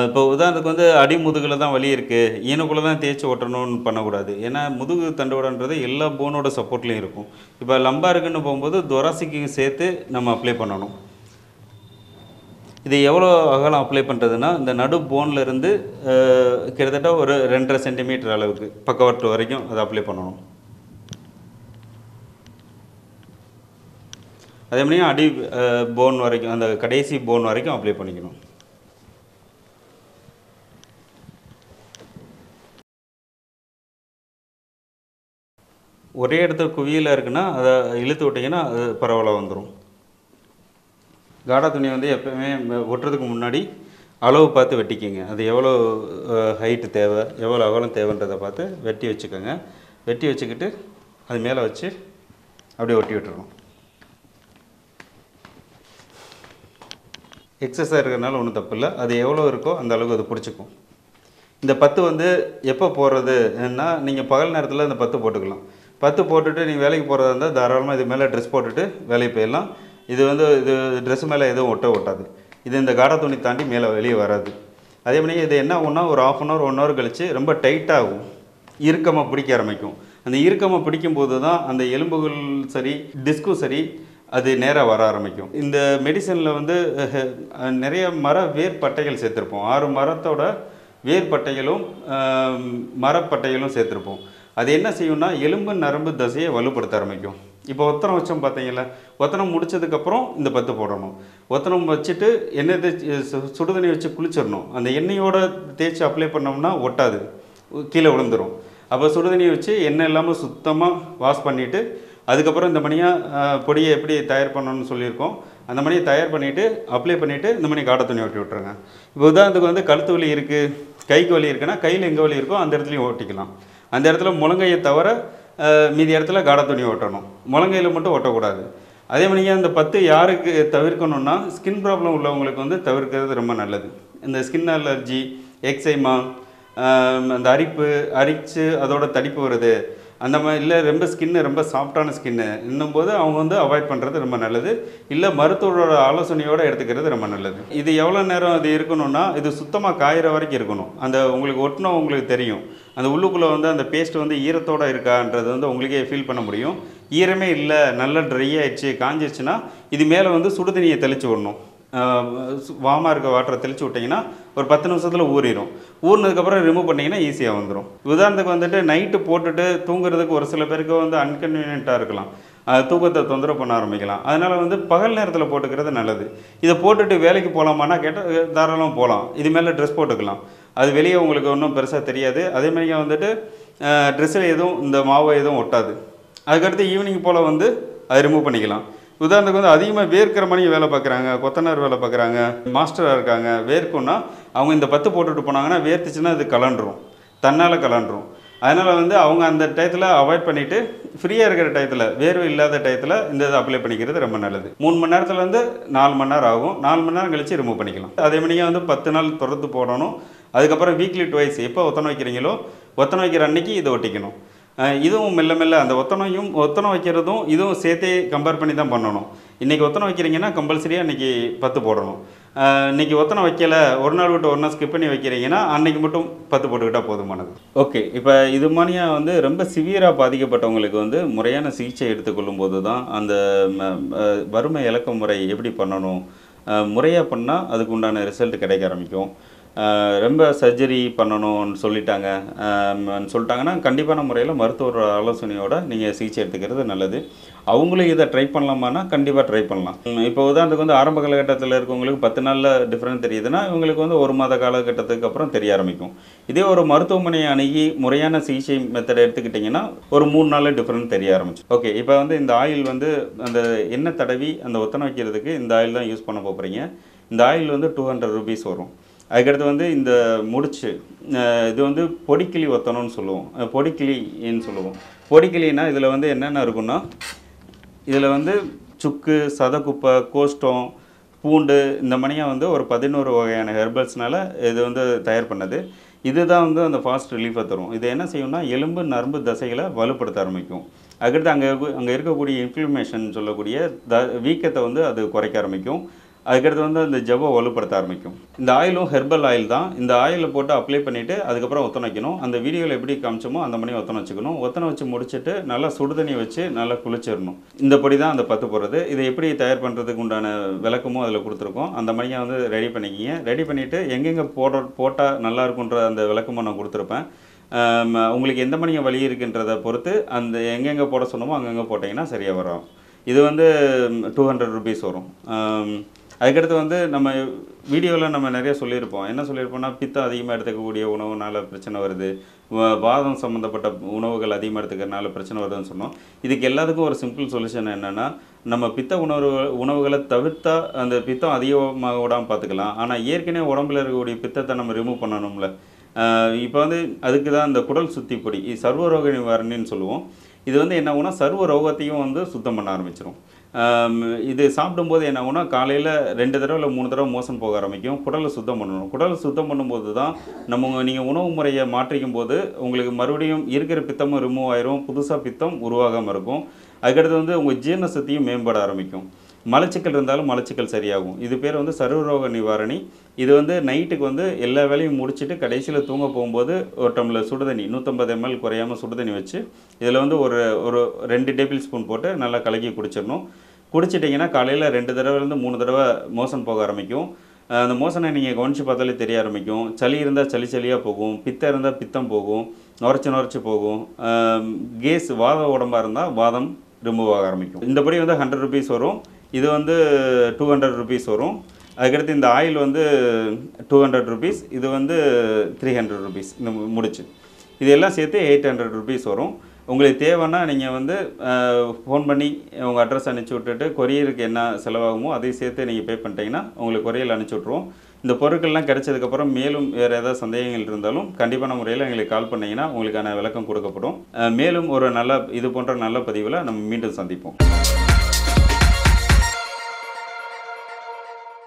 இப்போ உதாரணத்துக்கு வந்து அடி முதுகில் தான் வலி இருக்குது, ஈனக்குள்ளே தான் தேய்ச்சி ஓட்டணும்னு பண்ணக்கூடாது. ஏன்னா முதுகு தண்டுவடன்றது எல்லா போனோட சப்போர்ட்லேயும் இருக்கும். இப்போ லம்பாருக்குன்னு போகும்போது தொராசிக்கு சேர்த்து நம்ம அப்ளை பண்ணணும். இது எவ்வளோ அகலம் அப்ளை பண்ணுறதுன்னா இந்த நடு போன்லேருந்து கிட்டத்தட்ட ஒரு 2.5 சென்டிமீட்டர் அளவுக்கு பக்கவாட்டு வரைக்கும் அதை அப்ளை பண்ணணும். அதே மாதிரி அடி போன் வரைக்கும் அந்த கடைசி போன் வரைக்கும் அப்ளை பண்ணிக்கணும். ஒரே இடத்துல குவியலாக இருக்குன்னா அதை இழுத்து விட்டிங்கன்னா அது பரவலாக வந்துடும். காடா துணி வந்து எப்போயுமே ஒட்டுறதுக்கு முன்னாடி அளவு பார்த்து வெட்டிக்கிங்க. அது எவ்வளோ ஹைட்டு தேவை, எவ்வளோ அகலம் தேவைன்றதை பார்த்து வெட்டி வச்சுக்கோங்க. வெட்டி வச்சுக்கிட்டு அது மேலே வச்சு அப்படியே ஒட்டி விட்டுறணும். எக்ஸஸாக இருக்கிறதுனால ஒன்றும் தப்பு இல்லை. அது எவ்வளோ இருக்கோ அந்த அளவுக்கு அது பிடிச்சிக்கும். இந்த பத்து வந்து எப்போ போடுறதுன்னா, நீங்கள் பகல் நேரத்தில் அந்த பத்து போட்டுக்கலாம். பத்து போட்டுட்டு நீங்கள் வேலைக்கு போகிறதா இருந்தால் தாராளமாக இது மேலே ட்ரெஸ் போட்டுட்டு வேலைக்கு போயிடலாம். இது ட்ரெஸ் மேலே எதுவும் ஒட்டாது. இது இந்த காடா துணி தாண்டி மேலே வெளியே வராது. அதே மாதிரி இது என்ன ஆகும்னா, ஒரு 1/2 அன் ஹவர் 1 ஹவர் கழித்து ரொம்ப டைட்டாகும், இறுக்கமாக பிடிக்க ஆரம்பிக்கும். அந்த இறுக்கமாக பிடிக்கும்போது தான் அந்த எலும்புகள் சரி, டிஸ்கும் சரி, அது நேராக வர ஆரம்பிக்கும். இந்த மெடிசனில் வந்து நிறைய வேர் பட்டைகள் சேர்த்துருப்போம். 6 மரத்தோட வேர் பட்டைகளும் மரப்பட்டைகளும் சேர்த்துருப்போம். அது என்ன செய்யும்னா, எலும்பு நரம்பு தசையை வலுப்படுத்த ஆரம்பிக்கும். இப்போ ஒத்தனம் வச்சோம் பார்த்தீங்களா, ஒத்தனம் முடித்ததுக்கப்புறம் இந்த பத்து போடணும். ஒத்தனம் வச்சுட்டு எண்ணெய் தேய்ச்சி சுடுதண்ணி வச்சு குளிச்சிடணும். அந்த எண்ணெயோடு தேய்ச்சி அப்ளை பண்ணோம்னா ஒட்டாது, கீழே விழுந்துடும். அப்போ சுடுதண்ணியை வச்சு எண்ணெய் இல்லாமல் சுத்தமாக வாஷ் பண்ணிவிட்டு அதுக்கப்புறம் இந்த பொடியை எப்படி தயார் பண்ணணும்னு சொல்லியிருக்கோம். அந்த மணியை தயார் பண்ணிவிட்டு அப்ளை பண்ணிவிட்டு இந்த மணி காடை துணி ஒட்டி விட்ருங்க. இப்போ உதாரணத்துக்கு வந்து கழுத்து வலி இருக்குது, கைக்கு வலி இருக்குன்னா கையில் எங்கே வலி இருக்கோ அந்த இடத்துலையும் ஓட்டிக்கலாம். அந்த இடத்துல முழங்கையை தவிர மீதி இடத்துல காடை துணி ஓட்டணும். முழங்கையில் மட்டும் ஓட்டக்கூடாது. அதே மாதிரியே அந்த பத்து யாருக்கு தவிர்க்கணுன்னா, ஸ்கின் ப்ராப்ளம் உள்ளவங்களுக்கு வந்து தவிர்க்கிறது ரொம்ப நல்லது. இந்த ஸ்கின் அலர்ஜி, எக்ஸைமா, அந்த அரிச்சு அதோட தடிப்பு வருது, அந்த மாதிரி இல்லை ரொம்ப ஸ்கின்னு ரொம்ப சாஃப்டான ஸ்கின்னு இன்னும்போது அவங்க வந்து அவாய்ட் பண்ணுறது ரொம்ப நல்லது. இல்லை மருத்துவரோட ஆலோசனையோடு எடுத்துக்கிறது ரொம்ப நல்லது. இது எவ்வளோ நேரம் அது இருக்கணும்னா, இது சுத்தமாக காயிற வரைக்கும் இருக்கணும். அந்த உங்களுக்கு ஒட்டினோம் உங்களுக்கு தெரியும், அந்த உள்ளுக்குள்ளே வந்து அந்த பேஸ்ட் வந்து ஈரத்தோடு இருக்கான்றது வந்து உங்களுக்கே ஃபீல் பண்ண முடியும். ஈரமே இல்லை, நல்லா ட்ரை ஆகிடுச்சு, காஞ்சிடுச்சுன்னா இது மேலே வந்து சுடுதண்ணியை தெளித்து விடணும். வாமாக இருக்க வாட்டரை தெளித்து விட்டிங்கன்னா ஒரு 10 நிமிஷத்தில் ஊறிடும். ஊறினதுக்கப்புறம் ரிமூவ் பண்ணிங்கன்னா ஈஸியாக வந்துடும். உதாரணத்துக்கு வந்துட்டு நைட்டு போட்டுட்டு தூங்குறதுக்கு ஒரு சில பேருக்கு வந்து அன்கன்வீனியண்ட்டாக இருக்கலாம், தூக்கத்தை தொந்தரவு பண்ண ஆரம்பிக்கலாம். அதனால் வந்து பகல் நேரத்தில் போட்டுக்கிறது நல்லது. இதை போட்டுட்டு வேலைக்கு போகலாமான்னா கேட்டால் தாராளமாக போகலாம். இது மேலே ட்ரெஸ் போட்டுக்கலாம், அது வெளியே உங்களுக்கு ஒன்றும் பெருசாக தெரியாது. அதே மாதிரியே வந்துட்டு ட்ரெஸ்ஸில் எதுவும் இந்த மாவு எதுவும் ஒட்டாது. அதுக்கடுத்து ஈவினிங் போல் வந்து அதை ரிமூவ் பண்ணிக்கலாம். உதாரணத்துக்கு வந்து அதிகமாக வேர்க்கிற மாதிரி வேலை பார்க்குறாங்க, கொத்தனார் வேலை பார்க்குறாங்க, மாஸ்டராக இருக்காங்க, வேர்க்குன்னா அவங்க இந்த பத்து போட்டுட்டு போனாங்கன்னா வேர்த்துச்சுன்னா அது கலண்டுரும், தன்னால் கலண்டுரும். அதனால் வந்து அவங்க அந்த டயத்தில் அவாய்ட் பண்ணிவிட்டு ஃப்ரீயாக இருக்கிற டயத்தில், வேர்வை இல்லாத டயத்தில் இந்த இதை அப்ளை பண்ணிக்கிறது ரொம்ப நல்லது. 3 மணி நேரத்துலேருந்து 4 மணி நேரம் ஆகும். 4 மணி நேரம் கழித்து ரிமூவ் பண்ணிக்கலாம். அதே மாதிரியே வந்து 10 நாள் தொடர்ந்து போடணும். அதுக்கப்புறம் வீக்லி 2 எப்போ ஒத்தனை வைக்கிறீங்களோ ஒத்தனை வைக்கிற அன்னைக்கு இதை ஒட்டிக்கணும். இதுவும் மெல்ல மெல்ல அந்த ஒத்தனை வைக்கிறதும் இதுவும் சேர்த்தே கம்பேர் பண்ணி தான் பண்ணணும். இன்றைக்கி ஒத்தனை வைக்கிறீங்கன்னா கம்பல்சரியாக இன்றைக்கி 10 போடணும். இன்றைக்கி ஒத்தனை வைக்கலை, ஒரு நாள் விட்டு ஒரு நாள் ஸ்கிப் பண்ணி வைக்கிறீங்கன்னா அன்றைக்கி மட்டும் 10 போட்டுக்கிட்டால் போதுமானது. ஓகே, இப்போ இது மாதிரியாக வந்து ரொம்ப சிவியராக பாதிக்கப்பட்டவங்களுக்கு வந்து முறையான சிகிச்சை எடுத்துக்கொள்ளும் போது தான் அந்த வறுமை இலக்க முறை எப்படி பண்ணணும், முறையாக பண்ணால் அதுக்கு உண்டான ரிசல்ட் கிடைக்க ஆரம்பிக்கும். ரொம்ப சர்ஜரி பண்ணணும்னு சொல்லிட்டாங்கன்னா கண்டிப்பான முறையில் மருத்துவரோட ஆலோசனையோடு நீங்கள் சிகிச்சை எடுத்துக்கிறது நல்லது. அவங்களும் இதை ட்ரை பண்ணலாமான்னா கண்டிப்பாக ட்ரை பண்ணலாம். இப்போ உதாரணத்துக்கு வந்து ஆரம்ப காலகட்டத்தில் இருக்கவங்களுக்கு 10 நாளில் டிஃப்ரெண்ட் தெரியுதுன்னா இவங்களுக்கு வந்து 1 மாத காலகட்டத்துக்கு அப்புறம் தெரிய ஆரம்பிக்கும். இதே ஒரு மருத்துவமனையை அணுகி முறையான சிகிச்சை மெத்தடை எடுத்துக்கிட்டிங்கன்னா ஒரு 3 நாளில் டிஃப்ரெண்ட் தெரிய ஆரம்பிச்சு. ஓகே, இப்போ வந்து இந்த ஆயில் வந்து அந்த எண்ணெய் தடவி அந்த ஒத்தனை வைக்கிறதுக்கு இந்த ஆயில் தான் யூஸ் பண்ண போகிறீங்க. இந்த ஆயில் வந்து 200 rupees வரும். அதுக்கடுத்து வந்து இந்த முடிச்சு, இது வந்து பொடிக்கிளி ஒத்தணும்னு சொல்லுவோம், பொடிக்கிளின்னு சொல்லுவோம். பொடிக்கிளின்னா இதில் வந்து என்னென்ன இருக்குன்னா, இதில் வந்து சுக்கு, சதக்குப்பை, கோஷ்டம், பூண்டு இந்த மணியாக வந்து ஒரு 11 வகையான ஹெர்பல்ஸ்னால் இது வந்து தயார் பண்ணது. இதுதான் வந்து அந்த ஃபாஸ்ட் ரிலீஃபை தரும். இது என்ன செய்யும்னா எலும்பு நரம்பு தசைகளை வலுப்படுத்த ஆரம்பிக்கும். அதுக்கடுத்து அங்கே இருக்கக்கூடிய இன்ஃப்ளமேஷன் சொல்லக்கூடிய வீக்கத்தை வந்து அது குறைக்க ஆரம்பிக்கும். அதுக்கடுத்து வந்து அந்த ஜவ்வை வலுப்படுத்த ஆரம்பிக்கும். இந்த ஆயிலும் ஹெர்பல் ஆயில் தான். இந்த ஆயிலை போட்டு அப்ளை பண்ணிவிட்டு அதுக்கப்புறம் ஒத்தனை வைக்கணும். அந்த வீடியோவில் எப்படி காமிச்சோமோ அந்த மணி ஒத்தனை வச்சுக்கணும். ஒத்தனை வச்சு முடிச்சுட்டு நல்லா சுடுதண்ணி வச்சு நல்லா குளிச்சிடணும். இந்த பொடி தான் அந்த 10 போடுறது. இதை எப்படி தயார் பண்ணுறதுக்கு உண்டான விளக்கமும் அதில் கொடுத்துருக்கோம். அந்த மணியை வந்து ரெடி பண்ணிக்கிங்க. ரெடி பண்ணிவிட்டு எங்கெங்கே போட்டால் நல்லாயிருக்குன்ற அந்த விளக்கமும் நான் கொடுத்துருப்பேன். உங்களுக்கு எந்த மணியை வலி இருக்குன்றதை பொறுத்து அந்த எங்கெங்கே போட சொன்னமோ அங்கங்கே போட்டிங்கன்னா சரியாக வரும். இது வந்து 200 rupees வரும். அதுக்கடுத்து வந்து நம்ம வீடியோவில் நம்ம நிறைய சொல்லியிருப்போம். என்ன சொல்லியிருப்போம்னா, பித்தம் அதிகமாக எடுத்துக்கக்கூடிய உணவுனால பிரச்சனை வருது. வாதம் சம்மந்தப்பட்ட உணவுகள் அதிகமாக எடுத்துக்கிறனால பிரச்சனை வருதுன்னு சொன்னோம். இதுக்கு எல்லாத்துக்கும் ஒரு சிம்பிள் சொல்யூஷன் என்னென்னா, நம்ம பித்த உணவுகளை தவிர்த்தா அந்த பித்தம் அதிகமாக விடாமல் பார்த்துக்கலாம். ஆனால் ஏற்கனவே உடம்புல இருக்கக்கூடிய பித்தத்தை நம்ம ரிமூவ் பண்ணணும்ல. இப்போ வந்து அதுக்கு தான் இந்த குடல் சுத்தி பொடி, சர்வரோக நிவாரணின்னு சொல்லுவோம். இது வந்து என்ன ஆகும்னா, சர்வ ரோகத்தையும் வந்து சுத்தம் பண்ண ஆரம்பிச்சிரும். இது சாப்பிடும்போது என்ன ஆகும்னா, காலையில் 2 தடவை இல்லை 3 தடவை மோஷன் போக ஆரம்பிக்கும். குடலை சுத்தம் பண்ணணும். குடலை சுத்தம் பண்ணும்போது தான் நீங்கள் உணவு முறையை மாற்றிக்கும் போது உங்களுக்கு மறுபடியும் இருக்கிற பித்தமும் ரிமூவ் ஆயிரும். புதுசாக பித்தம் உருவாகாமல் இருக்கும். அதுக்கடுத்து வந்து உங்கள் ஜீரண சக்தியும் மேம்பட ஆரம்பிக்கும். மலச்சிக்கல் இருந்தாலும் மலச்சிக்கல் சரியாகும். இது பேர் வந்து சர்வரோக நிவாரணி. இது வந்து நைட்டுக்கு வந்து எல்லா வேலையும் முடிச்சுட்டு கடைசியில் தூங்க போகும்போது ஒரு டம்ளர் சுடுதண்ணி 150 ml குறையாமல் சுடுதண்ணி வச்சு இதில் வந்து ஒரு ஒரு 2 டேபிள் ஸ்பூன் போட்டு நல்லா கலக்கி குடிச்சிடணும். குடிச்சிட்டிங்கன்னா காலையில் 2 தடவைலேருந்து 3 தடவை மோஷன் போக ஆரம்பிக்கும். அந்த மோஷனை நீங்கள் கவனித்து பார்த்தாலே தெரிய ஆரம்பிக்கும். சளி இருந்தால் சளியாக போகும். பித்தம் இருந்தால் பித்தம் போகும். நுரைச்சி போகும். கேஸ் வாத உடம்பாக இருந்தால் வாதம் ரிமூவ் ஆக ஆரம்பிக்கும். இந்தபடி வந்து 100 rupees வரும். இது வந்து 200 rupees வரும். அதுக்கடுத்து இந்த ஆயில் வந்து 200 rupees. இது வந்து 300 rupees. இந்த முடிச்சு இது எல்லாம் சேர்த்து 800 rupees வரும். உங்களுக்கு தேவைன்னா நீங்கள் வந்து ஃபோன் பண்ணி உங்கள் அட்ரஸ் அனுப்பிச்சி விட்டுட்டு கொரியருக்கு என்ன செலவாகுமோ அதையும் சேர்த்து நீங்கள் பே பண்ணிட்டீங்கன்னா உங்களுக்கு கொரியரில் அனுப்பிச்சி விட்ருவோம். இந்த பொருட்கள்லாம் கிடைச்சதுக்கப்புறம் மேலும் வேறு ஏதாவது சந்தேகங்கள் இருந்தாலும் கண்டிப்பான முறையில் எங்களுக்கு கால் பண்ணிங்கன்னா உங்களுக்கான விளக்கம் கொடுக்கப்படும். மேலும் ஒரு நல்ல இது போன்ற நல்ல பதிவில் நம்ம மீண்டும் சந்திப்போம்.